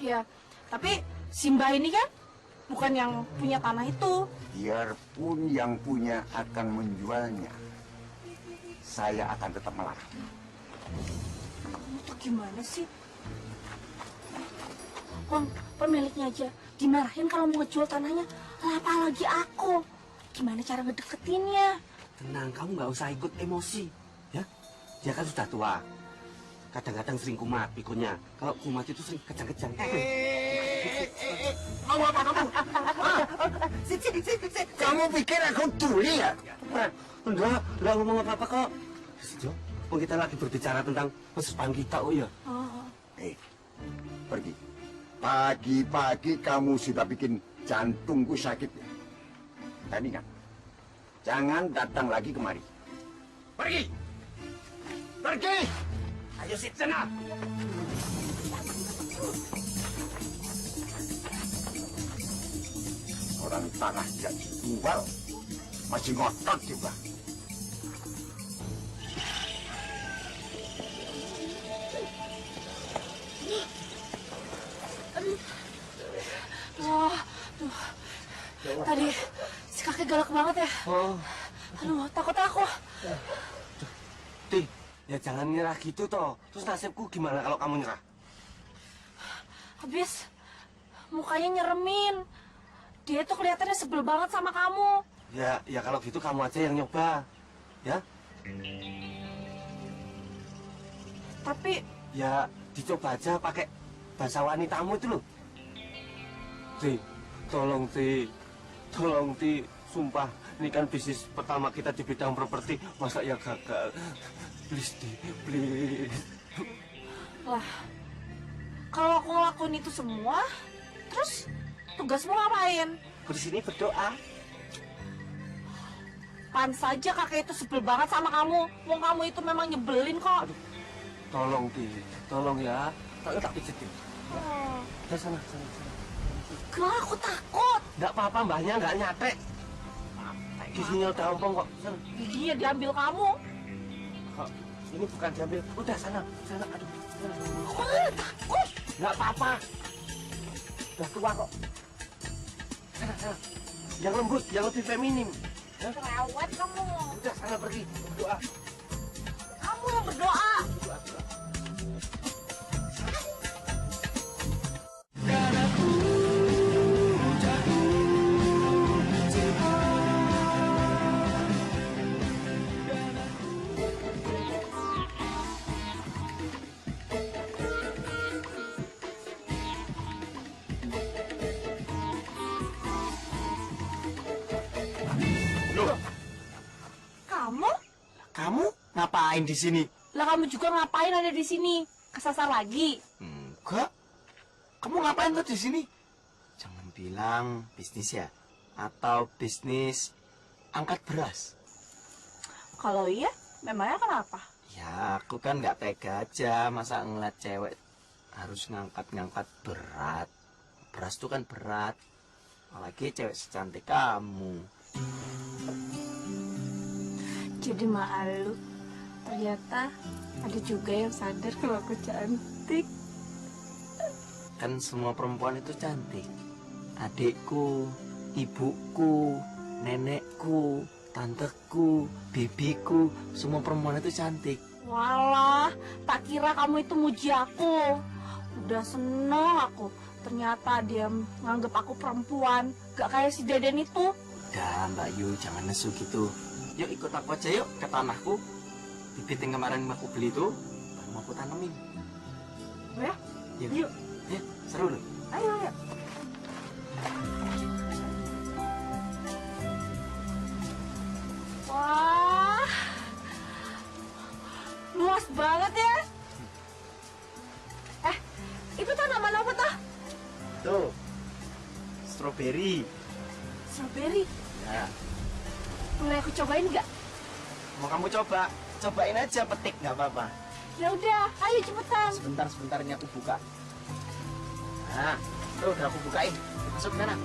Ya, tapi Simbah ini kan bukan yang punya tanah itu. Biarpun yang punya akan menjualnya, saya akan tetap melarang. Kamu tuh gimana sih? Wong, pemiliknya aja dimarahin kalau mau ngejual tanahnya. Lah, apalagi aku. Gimana cara ngedeketinnya? Tenang, kamu nggak usah ikut emosi, ya? Dia kan sudah tua. Kadang-kadang sering kumat pikulnya. Kalau kumat itu sering kejang-kejang. Mau apa kamu? Kamu pikir aku tuli ya? Enggak ngomong apa-apa kok. Jo, kita lagi berbicara tentang masa depan kita, oh iya. Pergi. Pagi-pagi kamu sudah bikin jantungku sakit ya? Dan ingat, jangan datang lagi kemari. Pergi! Pergi! Ayo sit sana! Orang tanah jadi jual, masih ngotot juga. Wah, aduh. Tadi si kakek galak banget ya. Oh, Aduh, takut aku. Ti, ya jangan nyerah gitu toh. Terus nasibku gimana kalau kamu nyerah? Habis mukanya nyeremin. Dia tuh kelihatannya sebel banget sama kamu. Ya kalau gitu kamu aja yang nyoba, ya? Tapi Ya dicoba aja pakai bahasa wanitamu itu loh. Ti, tolong Ti, sumpah, ini kan bisnis pertama kita di bidang properti, masa ya gagal? Please Ti, please. lah, kalau aku ngelakuin itu semua, terus tugasmu ngapain? Di sini berdoa. Pan saja kakek itu sebel banget sama kamu. Wong kamu itu memang nyebelin kok. Aduh, tolong Ti, tolong ya. Tak pijetin. Oh, Ya sana. gak, aku takut. Nggak apa-apa, mbahnya nggak nyate. Giginya udah ompong kok. Sana. Giginya diambil kamu. Kok ini bukan diambil. Udah sana. Aduh. Sana. Aku malah takut. Nggak apa-apa. Udah tua kok. Sana. Yang lembut, yang lebih feminim. Cerewet kamu. Udah sana pergi. Berdoa. Kamu yang berdoa. Loh, Kamu? kamu ngapain di sini? Lah kamu juga ngapain ada di sini? Kesasar lagi? Enggak. Kamu ngapain tuh di sini? Jangan bilang bisnis ya, atau bisnis angkat beras. Kalau iya, memangnya kenapa? Ya, aku kan nggak tega aja masa ngeliat cewek harus ngangkat-ngangkat berat. Beras tuh kan berat, apalagi cewek secantik kamu. Jadi malu. Ternyata ada juga yang sadar kalau aku cantik. Kan semua perempuan itu cantik. Adikku, ibuku, nenekku, tanteku, bibiku, semua perempuan itu cantik. Walah, tak kira kamu itu muji aku. Udah seneng aku. Ternyata dia nganggep aku perempuan, gak kayak si Deden itu. Udah Mbak Yu, jangan nesu gitu. Yuk ikut aku aja yuk ke tanahku. Bibit yang kemarin aku beli itu baru mau aku tanemin. Ya? Yuk. Ya, seru loh. Ayo. Wah, luas banget ya. Itu tanaman apa tah? Tuh, stroberi. Strawberry. Ya, Boleh aku cobain nggak? mau kamu coba? Cobain aja, petik nggak apa-apa. Ya udah, ayo cepetan. Sebentar ini aku buka. Nah, tuh udah aku bukain. Masuk ke sana.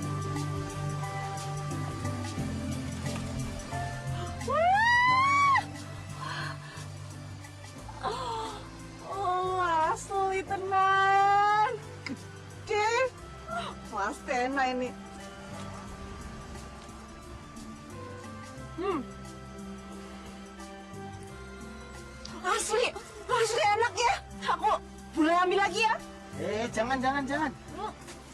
Oh, asli tenan. Gede. Pasti enak ini. Asli enak ya. Aku boleh ambil lagi ya? Jangan.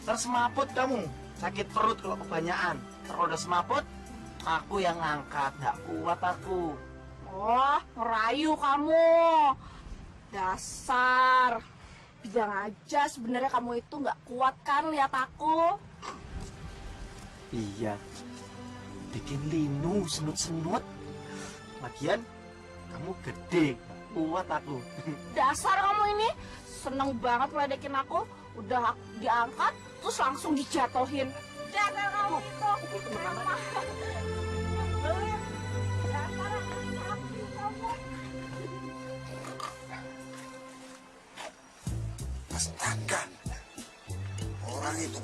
Ntar semaput kamu. Sakit perut kalau kebanyakan. Kalau udah semaput, aku yang ngangkat. Nggak kuat aku. Oh, merayu kamu. Dasar. Bilang aja sebenarnya kamu itu nggak kuat kan lihat aku. Iya. Bikin linu, senut-senut. Lagian, kamu gede. Kuat aku. Dasar kamu ini. Seneng banget meledekin aku. Udah diangkat, terus langsung dijatuhin. Dasar kamu itu.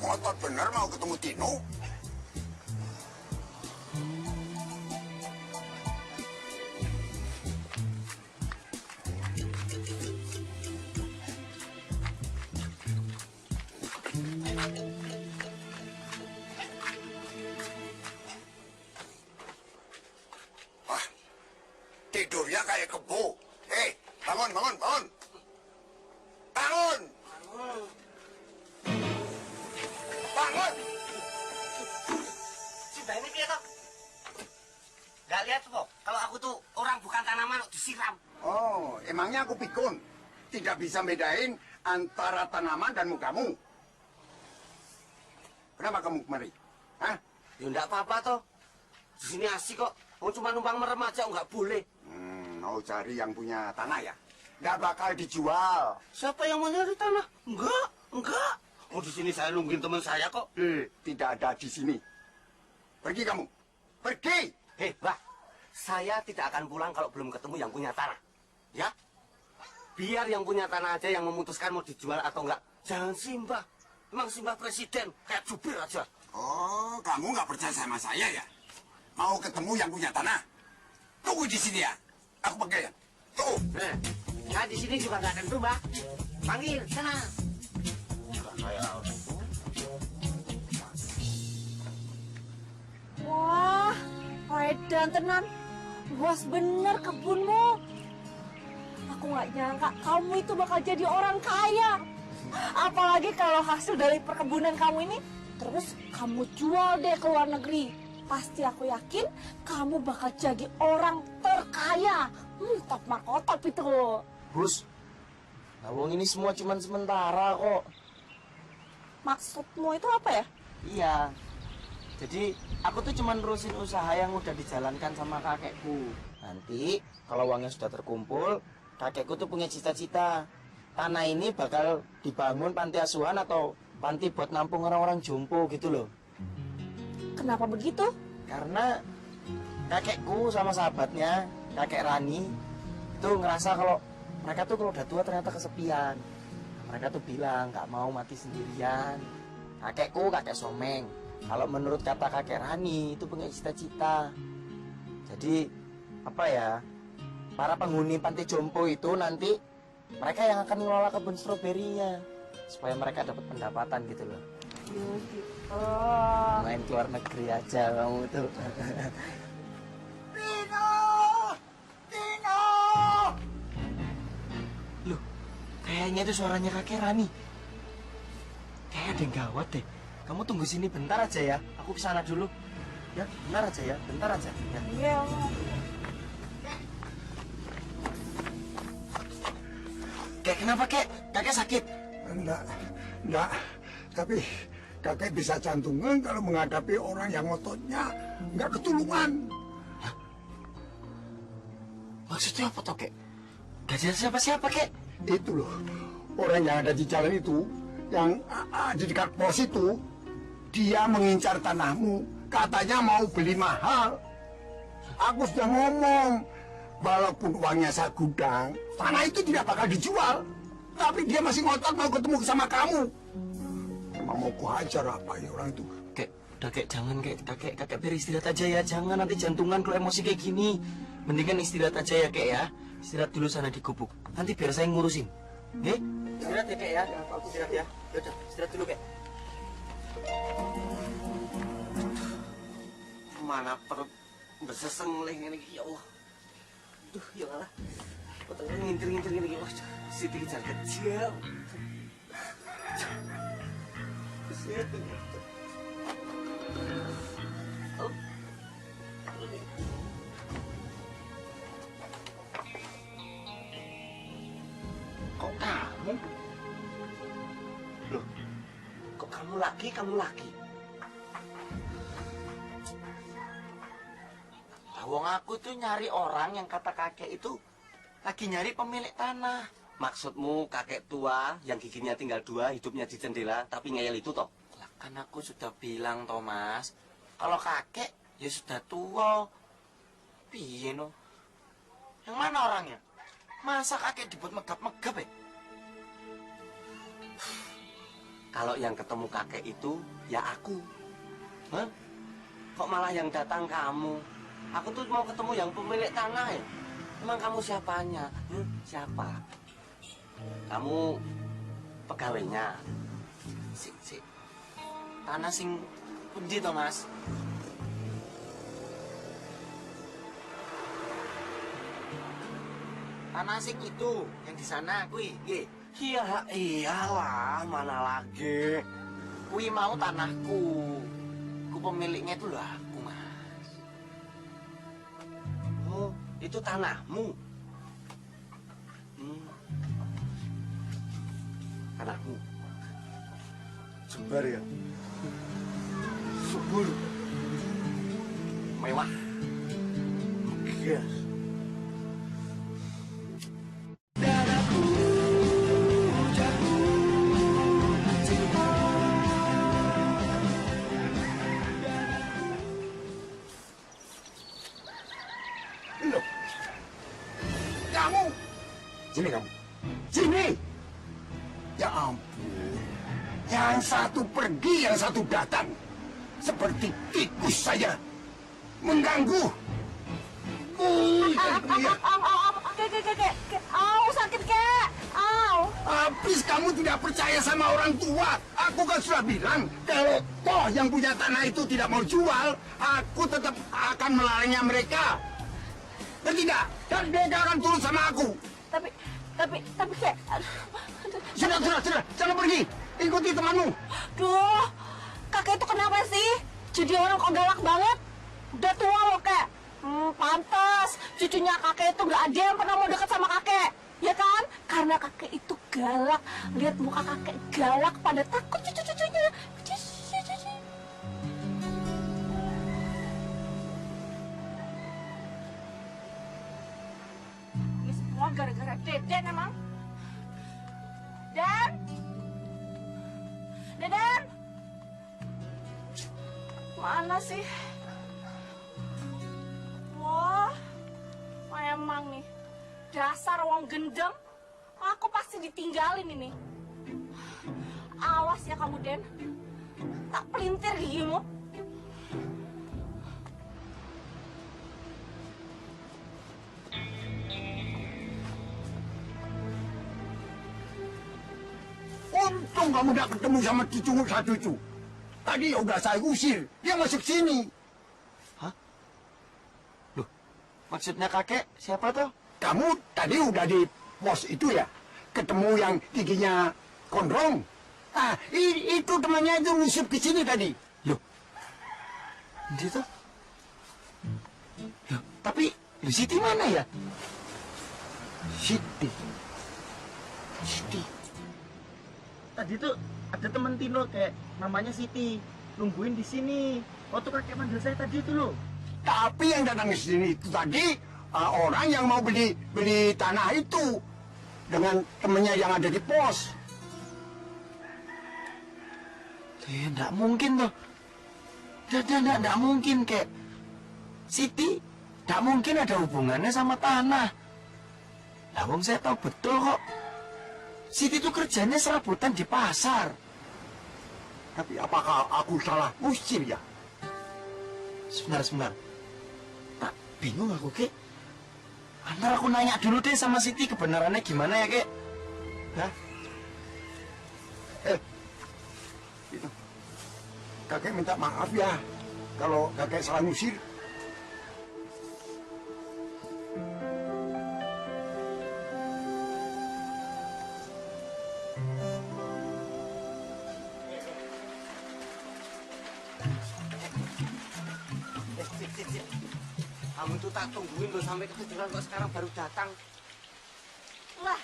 ngotot bener mau ketemu Tino. Wah, tidurnya kayak kebo. Bangun, bangun, bangun. Bangun! Bangun! Si Mbak ini toh? Nggak lihat kok, kalau aku tuh orang bukan tanaman kok disiram. Oh, emangnya aku pikun? Tidak bisa bedain antara tanaman dan mukamu. Kenapa kamu kemari? Hah? Ya enggak apa-apa toh. Di sini asik kok. Mau cuma numpang merem aja nggak boleh. Mau cari yang punya tanah ya? Nggak bakal dijual. Siapa yang mau nyari tanah? Enggak. Oh, di sini saya nungguin teman saya kok. Tidak ada di sini. Pergi kamu. Pergi. Mbak, saya tidak akan pulang kalau belum ketemu yang punya tanah. Ya? Biar yang punya tanah aja yang memutuskan mau dijual atau enggak. Jangan Simbah. Emang Simbah presiden, kayak jubir aja. Oh, kamu nggak percaya sama saya ya? Mau ketemu yang punya tanah? Tunggu di sini ya. Aku pegang. Tuh. Nah, di sini juga nggak tentu, Mbak. Panggil, sana. Wah, edan tenan. Luas bener kebunmu. Aku nggak nyangka kamu itu bakal jadi orang kaya. Apalagi kalau hasil dari perkebunan kamu ini terus kamu jual deh ke luar negeri. Pasti aku yakin kamu bakal jadi orang terkaya. Top markotop itu. Bos, Nawang ini semua cuma sementara kok. Maksudmu itu apa ya? Iya. Jadi aku tuh cuma nerusin usaha yang udah dijalankan sama kakekku. Nanti kalau uangnya sudah terkumpul, kakekku tuh punya cita-cita. Tanah ini bakal dibangun panti asuhan atau panti buat nampung orang-orang jompo gitu loh. Kenapa begitu? Karena kakekku sama sahabatnya, kakek Rani, itu ngerasa kalau mereka tuh kalau udah tua ternyata kesepian. Mereka tuh bilang nggak mau mati sendirian. Kakekku kakek Someng. Kalau menurut kata kakek Rani itu punya cita-cita. Jadi apa ya? Para penghuni panti jompo itu nanti mereka yang akan mengelola kebun stroberinya supaya mereka dapat pendapatan gitu loh. Main keluar negeri aja kamu tuh. Tino! Tino! Loh, kayaknya itu suaranya kakek Rani. Kayak ada yang gawat deh. Kamu tunggu sini bentar aja ya. Aku kesana dulu. Ya, bentar aja ya. Bentar aja. Ya. Iya. Kek, kenapa kek? Kakek sakit? Enggak. Tapi kakek bisa jantungan kalau menghadapi orang yang ototnya nggak ketulungan. Maksudnya apa toh kek? Gak jelas siapa-siapa kek? Itu loh, orang yang ada di jalan itu, yang di dekat pos itu, dia mengincar tanahmu, katanya mau beli mahal. Aku sudah ngomong, walaupun uangnya segudang, tanah itu tidak bakal dijual. Tapi dia masih ngotot mau ketemu sama kamu. Emang mau kuhajar apa ya orang itu? Kek, udah kek, jangan kek. Kakek biar istirahat aja ya. Jangan nanti jantungan kalau emosi kayak gini. Mendingan istirahat aja ya kek ya. Istirahat dulu sana di gubuk. Nanti biar saya ngurusin. Oke? Istirahat ya kek ya. Aku istirahat ya. Yaudah, istirahat dulu kek. Mana perut beseseng ini ya Allah. Duh, ya Allah. Otaknya ngintir-ngintir gini. Wah, Siti kejar kecil. Siti. Kok kamu? Loh, kok kamu lagi? Wong aku tuh nyari orang yang kata kakek itu lagi nyari pemilik tanah. Maksudmu kakek tua yang giginya tinggal 2, hidupnya di jendela, tapi ngeyel itu toh? Lah kan aku sudah bilang Thomas, kalau kakek ya sudah tua. Piye no? Yang mana orangnya? Masa kakek dibuat megap-megap ya? kalau yang ketemu kakek itu ya aku. Hah? Kok malah yang datang kamu? Aku tuh mau ketemu yang pemilik tanah ya. Emang kamu siapanya? Siapa? Kamu pegawainya. Sik. Tanah sing pundi to, Mas? Tanah sing itu yang di sana kuwi, nggih. Iya, iyalah, mana lagi. Kuwi mau tanahku. Ku pemiliknya itu loh aku, Mas. Oh, itu tanahmu. Tanahmu. Jembar ya. Subur. Mewah. Yes. Loh. Kamu. Sini kamu. Sini. Ya ampun. Yang satu pergi, yang satu datang. Seperti tikus saja. Mengganggu. Kek. Au, sakit, Kek. Au. Habis kamu tidak percaya sama orang tua. Aku kan sudah bilang, kalau toh yang punya tanah itu tidak mau jual, aku tetap akan melarangnya mereka. Ngerti nggak? Dan mereka akan turun sama aku. Tapi, Kek. Sudah, jangan pergi. Ikuti temanmu. Duh, kakek itu kenapa sih? Jadi orang kok galak banget? Udah tua loh, Kek. Pantas. Cucunya kakek itu nggak ada yang pernah mau dekat sama kakek. Ya kan? Karena kakek itu galak. Lihat muka kakek galak, pada takut cucu-cucunya. Ini semua gara-gara Deden emang. Deden! Mana sih? Wah, emang nih. Dasar wong gendeng. Aku pasti ditinggalin ini. Awas ya kamu, Den. Tak pelintir gigimu. Untung kamu tidak ketemu sama cucumu satu itu. Tadi ya udah saya usir. Dia masuk sini. Maksudnya kakek siapa tuh? Kamu tadi udah di pos itu ya? Ketemu yang giginya gondrong? Ah, itu temannya itu ngusip ke sini tadi. Loh, gitu? Loh, tapi Siti mana ya? Siti. Tadi tuh ada teman Tino kayak namanya Siti nungguin di sini. Waktu kakek manggil saya tadi itu loh. Tapi yang datang ke sini itu tadi orang yang mau beli tanah itu dengan temennya yang ada di pos. Ya, enggak mungkin tuh. Enggak mungkin, Kek. Siti, enggak mungkin ada hubungannya sama tanah. Lah, wong saya tahu betul kok. Siti tuh kerjanya serabutan di pasar. Tapi apakah aku salah usir ya? Sebentar. Tak bingung aku, Kek. Antar aku nanya dulu deh sama Siti kebenarannya gimana ya, Kek? Hah? Itu. Kakek minta maaf ya kalau kakek salah ngusir. Kamu tuh tak tungguin loh sampai ketiduran kok sekarang baru datang. Lah,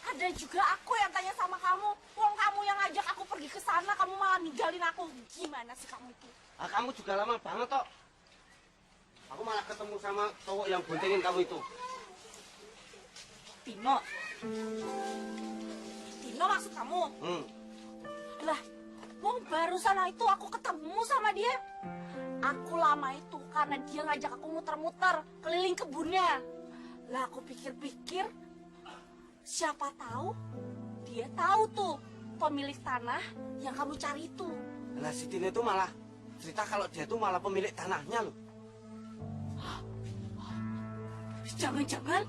ada juga aku yang tanya sama kamu. Wong kamu yang ngajak aku pergi ke sana, kamu malah ninggalin aku. Gimana sih kamu itu? Kamu juga lama banget kok. Aku malah ketemu sama cowok yang boncengin kamu itu. Tino maksud kamu? Lah, wong barusan itu aku ketemu sama dia. Aku lama itu karena dia ngajak aku muter-muter keliling kebunnya. Lah aku pikir-pikir, siapa tahu dia tahu tuh pemilik tanah yang kamu cari itu. Lah si Tino itu malah cerita kalau dia itu malah pemilik tanahnya loh. Jangan-jangan,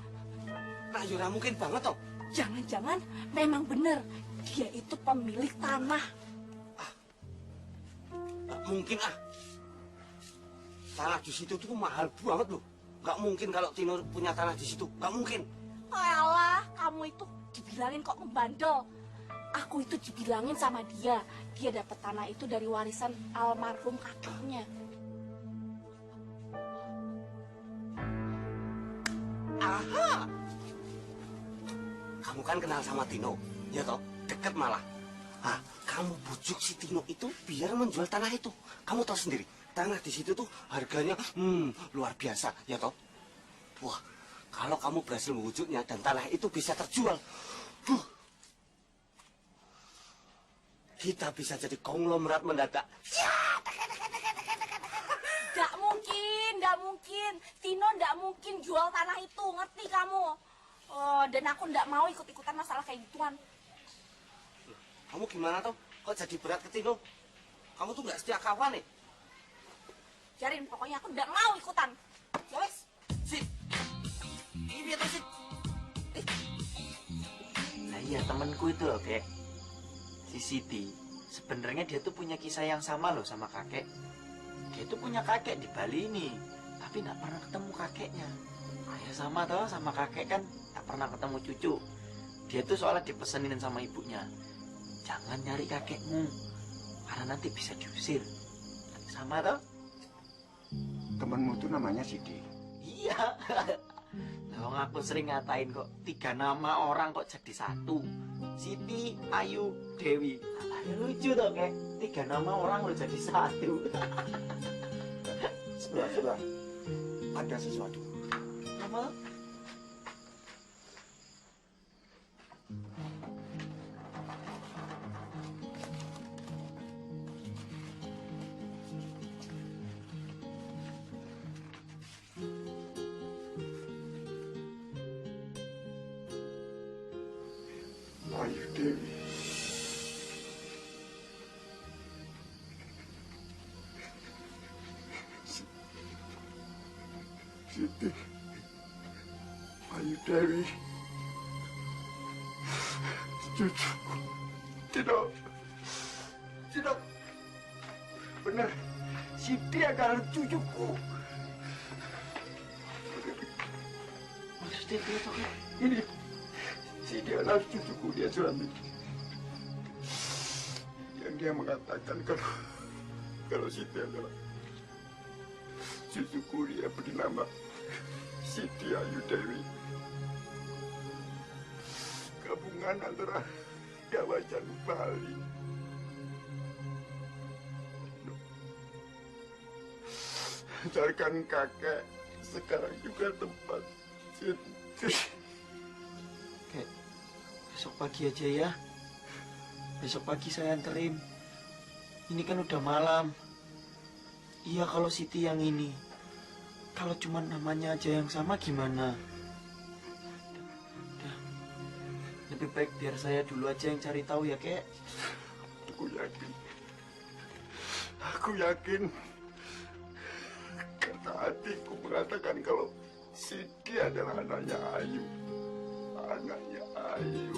Nah yura mungkin banget toh. jangan-jangan memang benar dia itu pemilik tanah. Nggak mungkin ah. Tanah di situ tuh mahal banget loh. Nggak mungkin kalau Tino punya tanah di situ. Nggak mungkin. Alah, kamu itu dibilangin kok ngebandel. Aku itu dibilangin sama dia dapat tanah itu dari warisan almarhum kakeknya. Aha. Kamu kan kenal sama Tino, ya toh? Deket malah. Ah, kamu bujuk si Tino itu biar menjual tanah itu. Kamu tahu sendiri, tanah di situ tuh harganya luar biasa, ya toh? Wah, kalau kamu berhasil mewujudnya dan tanah itu bisa terjual, kita bisa jadi konglomerat mendadak. Nggak mungkin. Tino nggak mungkin jual tanah itu, ngerti kamu? Oh, dan aku nggak mau ikut-ikutan masalah kayak gituan. Kamu gimana toh? Kok jadi berat ke Tino? Kamu tuh nggak setia kawan nih. Jarin, pokoknya aku nggak mau ikutan. Ya wes. Sip. Ini tuh sip. Nah iya temenku itu loh kek, si Siti. Sebenarnya dia tuh punya kisah yang sama loh sama kakek. Dia tuh punya kakek di Bali ini, tapi nggak pernah ketemu kakeknya. Ya sama toh sama kakek kan nggak pernah ketemu cucu. Dia tuh soalnya dipesenin sama ibunya, jangan nyari kakekmu karena nanti bisa diusir. Sama toh? Temanmu tuh namanya Siti. Iya. Wong aku sering ngatain kok 3 nama orang kok jadi satu. Siti, Ayu, Dewi. Lucu toh kayak 3 nama orang lo jadi satu. Sebelah. Ada sesuatu. Apa? Ayu Dewi. Siti. Ayu Dewi. Cucuku. Tidak. Benar. Siti adalah cucuku. Maksudnya dia tuh kayak Ini. Siti adalah cucuku, dia suami. Yang dia mengatakan kalau Siti adalah cucuku, dia beri nama Siti Ayu Dewi. Gabungan antara Jawa dan Bali. Carikan kakek sekarang juga tempat Siti. kayak besok pagi aja ya. Besok pagi saya anterin. Ini kan udah malam. Iya kalau Siti yang ini. Kalau cuma namanya aja yang sama gimana? Udah. Lebih baik biar saya dulu aja yang cari tahu ya kek. Aku yakin. Kata hatiku mengatakan kalau Siti adalah anaknya Ayu. Anaknya Ayu.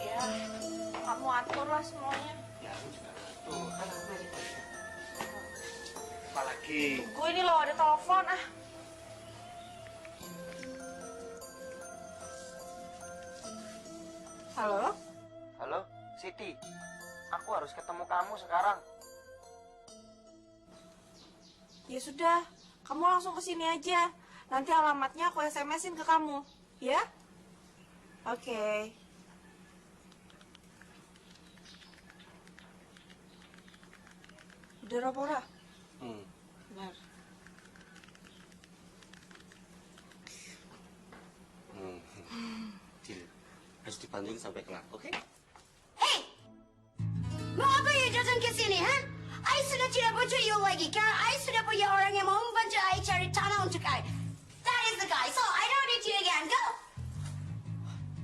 Ya, kamu atur lah semuanya. Ya, aku juga. Tuh, kan Amerika. Apalagi Gue ini loh ada telepon ah. Halo? Halo, Siti. Aku harus ketemu kamu sekarang. Ya sudah, kamu langsung ke sini aja. Nanti alamatnya aku SMS-in ke kamu, ya? Oke. Bener apa ora? Bener. Deal. Harus dibantuin sampai kelar, oke? Hey! Mau apa you datang ke sini, ha? I sudah tidak butuh you lagi, karena I sudah punya orang yang mau membantu I cari tanah untuk I. That is the guy, so I don't need you again. Go!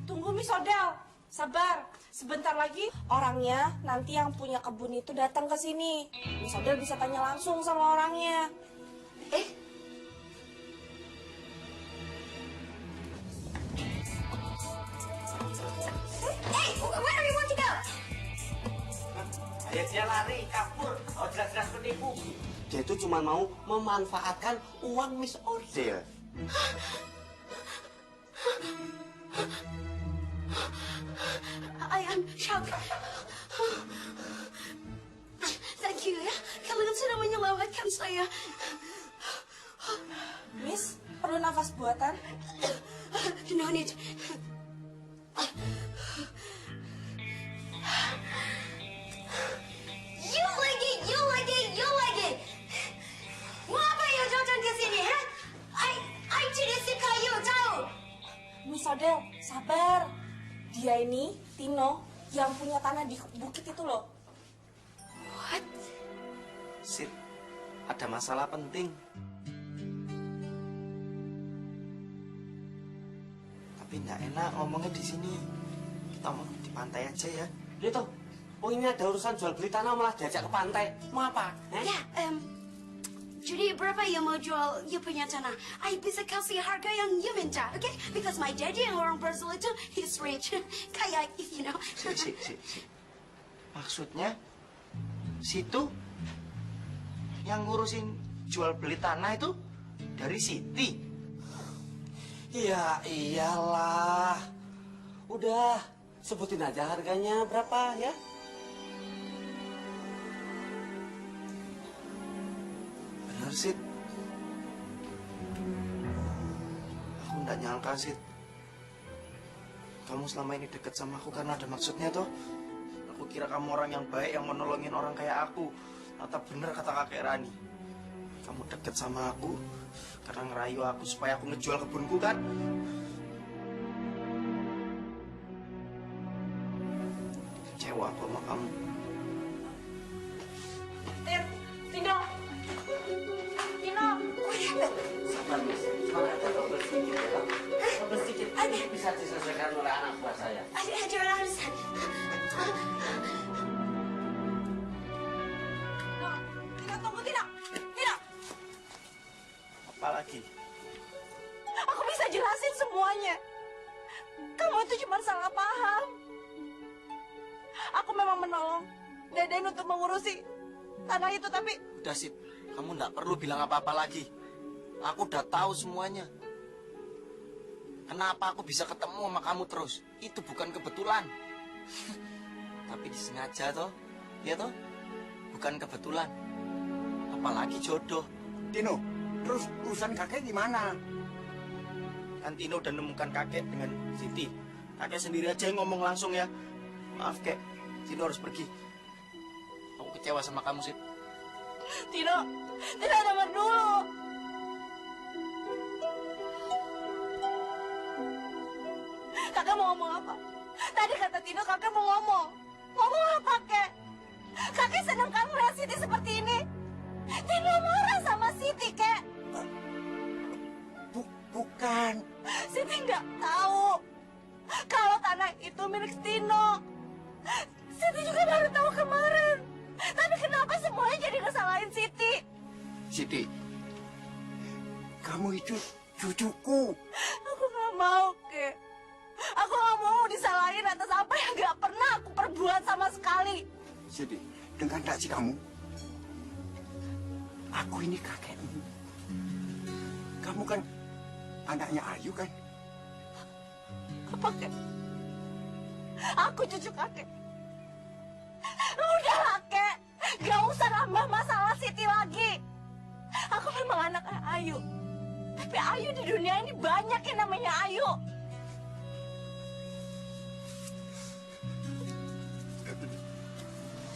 Tunggu Miss Odell, sabar. Sebentar lagi orangnya nanti yang punya kebun itu datang ke sini. Miss Odell bisa tanya langsung sama orangnya. Hey, where do you want to go? Ya dia lari, kabur. Oh, jelas-jelas penipu. Dia itu cuma mau memanfaatkan uang Miss Odell. I am shocked. Thank you ya, kalian sudah menyelamatkan saya. Miss, perlu nafas buatan? No need. You lagi. Mau apa you datang ke sini, ha? I tidak suka you, tahu? Miss Odell, sabar. Dia ini, Tino, yang punya tanah di bukit itu loh. What? Sid, ada masalah penting. Tapi nggak enak ngomongnya di sini. Kita ngomong di pantai aja ya. Dia tuh, oh ini ada urusan jual beli tanah malah diajak ke pantai. Mau apa? Ya, jadi berapa yang mau jual you punya tanah? I bisa kasih harga yang you minta, okay? Because my daddy yang orang Brazil itu, he's rich. Kayak, you know. Si. Maksudnya, situ yang ngurusin jual beli tanah itu dari Siti. Ya iyalah. Udah, sebutin aja harganya berapa ya. Benar, Sid. Aku nggak nyangka, Sid. Kamu selama ini deket sama aku karena ada maksudnya, toh. Aku kira kamu orang yang baik, yang menolongin orang kayak aku. Ternyata bener kata kakek Rani. Kamu deket sama aku karena ngerayu aku supaya aku ngejual kebunku, kan? Kecewa aku sama kamu. Tino! Sabar, Miss. Semangat double sedikit ya. Double sedikit. Bisa diselesaikan oleh anak buah saya. I don't understand. Tino, tunggu, Tino! Apa lagi? Aku bisa jelasin semuanya. Kamu itu cuma salah paham. Aku memang menolong Deden untuk mengurusi tanah itu, tapi... Udah, Sid. Kamu nggak perlu bilang apa-apa lagi. Aku udah tahu semuanya. Kenapa aku bisa ketemu sama kamu terus? Itu bukan kebetulan. Tapi disengaja, toh. Ya, toh? Bukan kebetulan. Apalagi jodoh. Tino, terus urusan kakek gimana? Kan Tino udah nemukan kakek dengan Siti. Kakek sendiri aja yang ngomong langsung ya. Maaf, Kek. Tino harus pergi. Aku kecewa sama kamu, Sid. Tino dengar dulu. Kakak mau ngomong apa? Tadi kata Tino kakak mau ngomong. Ngomong apa, Kek? Kakek senang kan melihat Siti seperti ini? Tino marah sama Siti, Kek. Bukan. Siti nggak tahu kalau tanah itu milik Tino. Siti juga baru tahu kemarin. Tapi kenapa semuanya jadi ngesalahin Siti? Siti, kamu itu cucuku. Aku nggak mau, Kek. Aku nggak mau disalahin atas apa yang nggak pernah aku perbuat sama sekali. Siti, dengar tak sih kamu? Aku ini kakekmu. Kamu kan anaknya Ayu, kan? Apa, Kek? Aku cucu kakek. Udahlah, Kek. Gak usah nambah masalah Siti lagi. Aku memang anak Ayu. Tapi Ayu di dunia ini banyak yang namanya Ayu.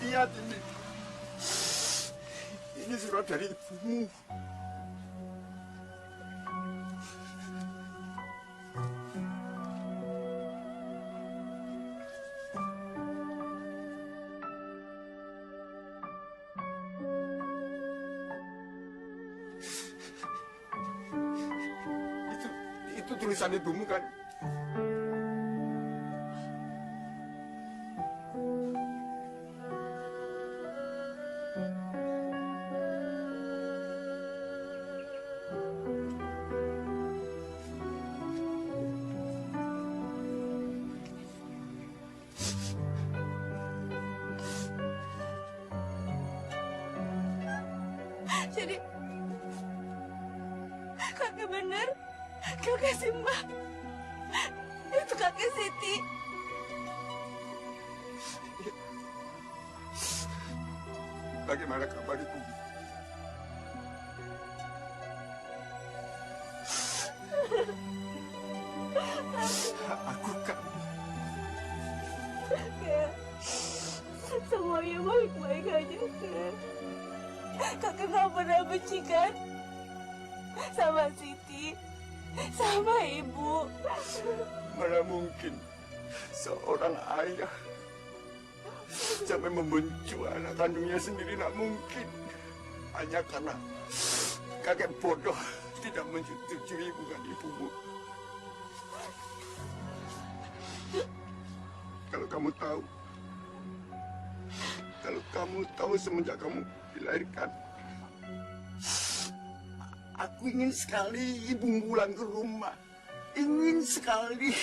Lihat ini. Ini surat dari ibumu. Itu tulisan ibumu kan? Jadi kakek bener, kakek Simba, itu kakek Siti. Bagaimana kabar ibu? Aku kan Kakek, semuanya baik-baik aja kan? Kakek nggak pernah benci kan? Sama Siti, sama ibu. mana mungkin seorang ayah sampai membenci anak kandungnya sendiri, tak mungkin. Hanya karena kakek bodoh tidak menyetujui bukan ibumu. Kalau kamu tahu semenjak kamu dilahirkan, aku ingin sekali ibu pulang ke rumah. Ingin sekali.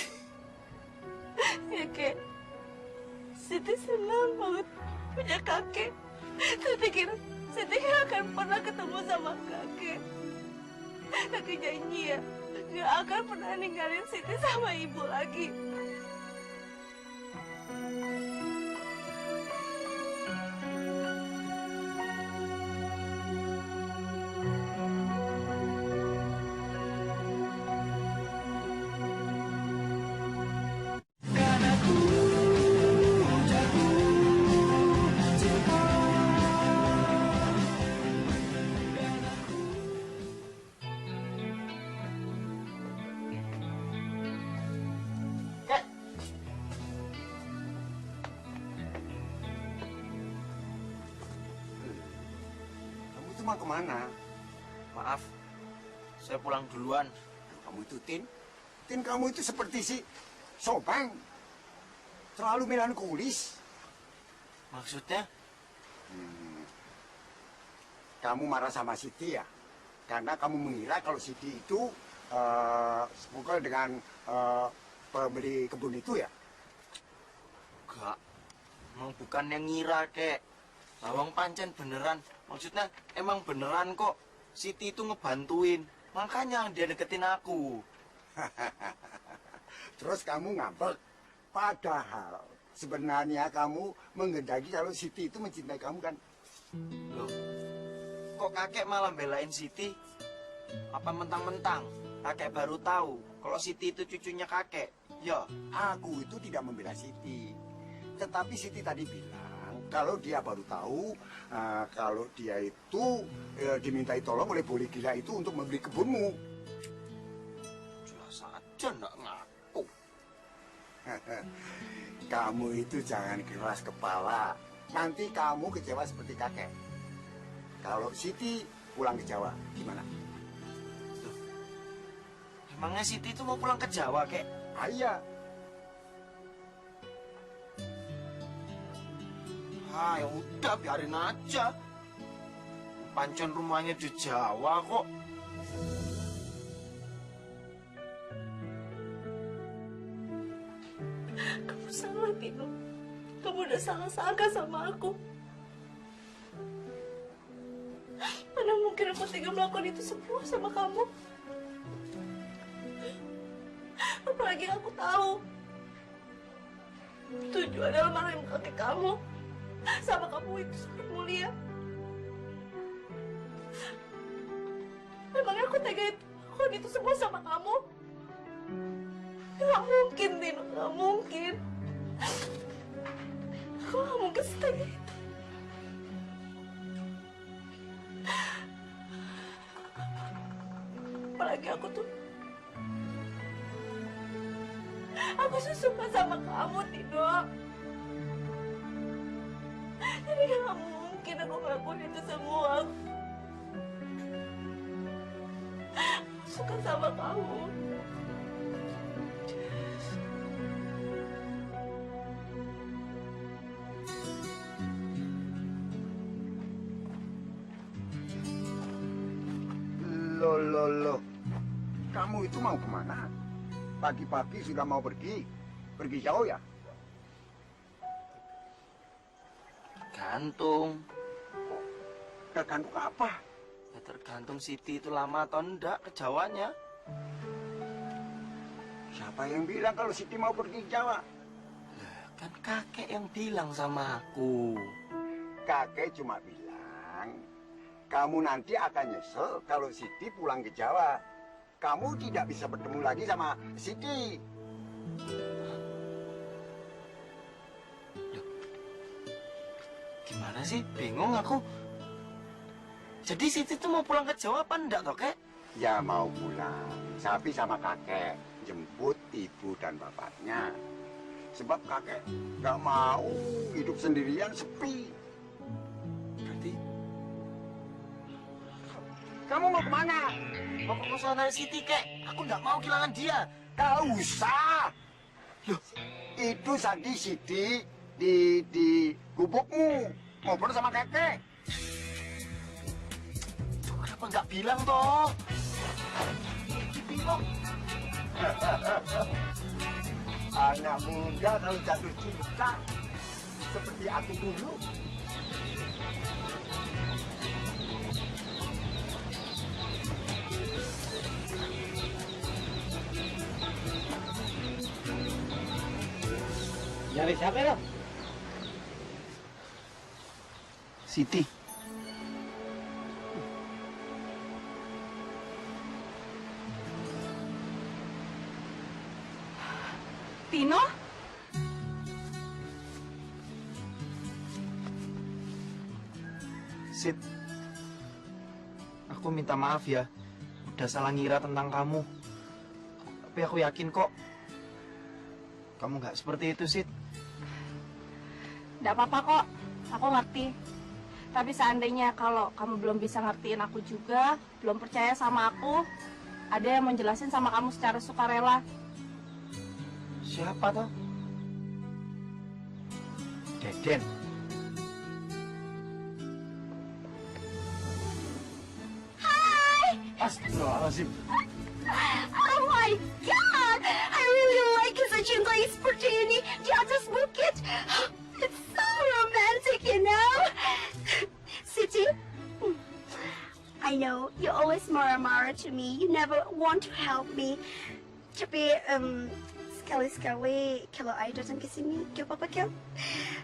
Ya kek, Siti senang banget punya kakek. Siti kira akan pernah ketemu sama kakek. Kakek janji ya, gak akan pernah ninggalin Siti sama ibu lagi. Mau kemana? Maaf, saya pulang duluan. Kamu itu, Tin kamu itu seperti si Sobang. Terlalu melankolis. Maksudnya? Kamu marah sama Siti ya? Karena kamu mengira kalau Siti itu sepukul dengan pembeli kebun itu ya? Enggak. Emang bukan yang ngira, kek. Lawang pancen beneran. Maksudnya emang beneran kok. Siti itu ngebantuin. Makanya dia deketin aku. Terus kamu ngambek. Padahal sebenarnya kamu menghendaki kalau Siti itu mencintai kamu kan? Loh, kok kakek malah belain Siti? Apa mentang-mentang kakek baru tahu kalau Siti itu cucunya kakek? Ya, Aku itu tidak membela Siti. Tetapi Siti tadi bilang kalau dia baru tahu kalau dia itu dimintai tolong oleh bule gila itu untuk membeli kebunmu. jelas aja nggak ngaku. Kamu itu jangan keras kepala. Nanti kamu kecewa seperti kakek. Kalau Siti pulang ke Jawa, gimana? Emangnya Siti itu mau pulang ke Jawa, kek? Iya. Ah, ya udah biarin aja. Pancen rumahnya di Jawa kok. Kamu salah, Tino. Kamu udah salah sangka sama aku. Mana mungkin aku tega melakukan itu semua sama kamu? Apalagi aku tahu tujuan dalam rahim kakek kamu sama kamu itu sangat mulia. Memangnya aku tega itu melakukan itu semua sama kamu? Gak mungkin, Tino, gak mungkin. Aku gak mungkin setega itu. lagi aku tuh suka sama kamu, Tino. Jadi gak mungkin aku ngelakuin itu semua. Aku suka sama kamu. Loh. Kamu itu mau kemana? Pagi-pagi sudah mau pergi? Pergi jauh ya? Gantung. Tergantung apa? Ya tergantung Siti itu lama atau enggak ke Jawanya. Siapa yang bilang kalau Siti mau pergi ke Jawa? Kan kakek yang bilang sama aku. Kakek cuma bilang, kamu nanti akan nyesel kalau Siti pulang ke Jawa. Kamu tidak bisa bertemu lagi sama Siti. Gimana sih? Bingung aku. Jadi Siti tuh mau pulang ke Jawa apa enggak toh, Kek? Ya mau pulang, tapi sama kakek. Jemput ibu dan bapaknya. Sebab kakek nggak mau hidup sendirian sepi. Berarti Kamu mau kemana? mau ke kosannya Siti, Kek. Aku nggak mau kehilangan dia. Gak usah. Loh, Itu tadi Siti di gubukmu. Ngobrol sama kakek. Tuh, kenapa nggak bilang toh? Bingung. Anak muda kalau jatuh cinta seperti aku dulu. Nyari siapa ya? Siti. Tino? Sit, aku minta maaf ya, udah salah ngira tentang kamu. Tapi aku yakin kok, kamu nggak seperti itu, Sit. Nggak apa-apa kok, aku ngerti. Tapi seandainya kalau kamu belum bisa ngertiin aku juga, belum percaya sama aku, ada yang mau jelasin sama kamu secara sukarela. Siapa toh? Deden. Astagfirullahaladzim. Oh my God! I really like Cinta seperti ini di atas bukit. It's so romantic, you know? Siti, I know you always marah-marah to me. You never want to help me. Tapi sekali-sekali kalau I datang ke sini, gak apa-apa kan?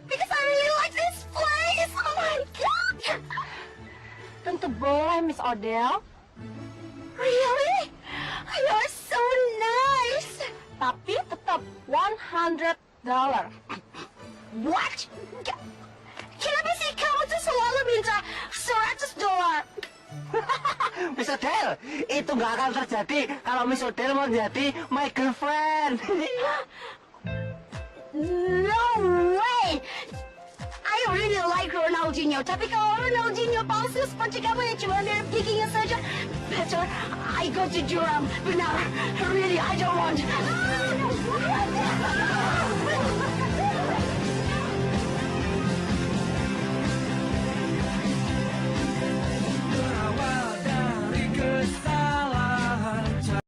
Because I really like this place. Oh my God! Tentu boleh, Miss Odell. Really? You're so nice. Tapi tetap $100. What? Kenapa sih kamu tuh selalu minta $100? Miss Odell, itu nggak akan terjadi kalau Miss Odell mau jadi my girlfriend. No way! I really like Ronaldinho, tapi kalau Ronaldinho palsu seperti kamu yang cuma mirip giginya saja, better I go to Durham. Benar, really I don't want.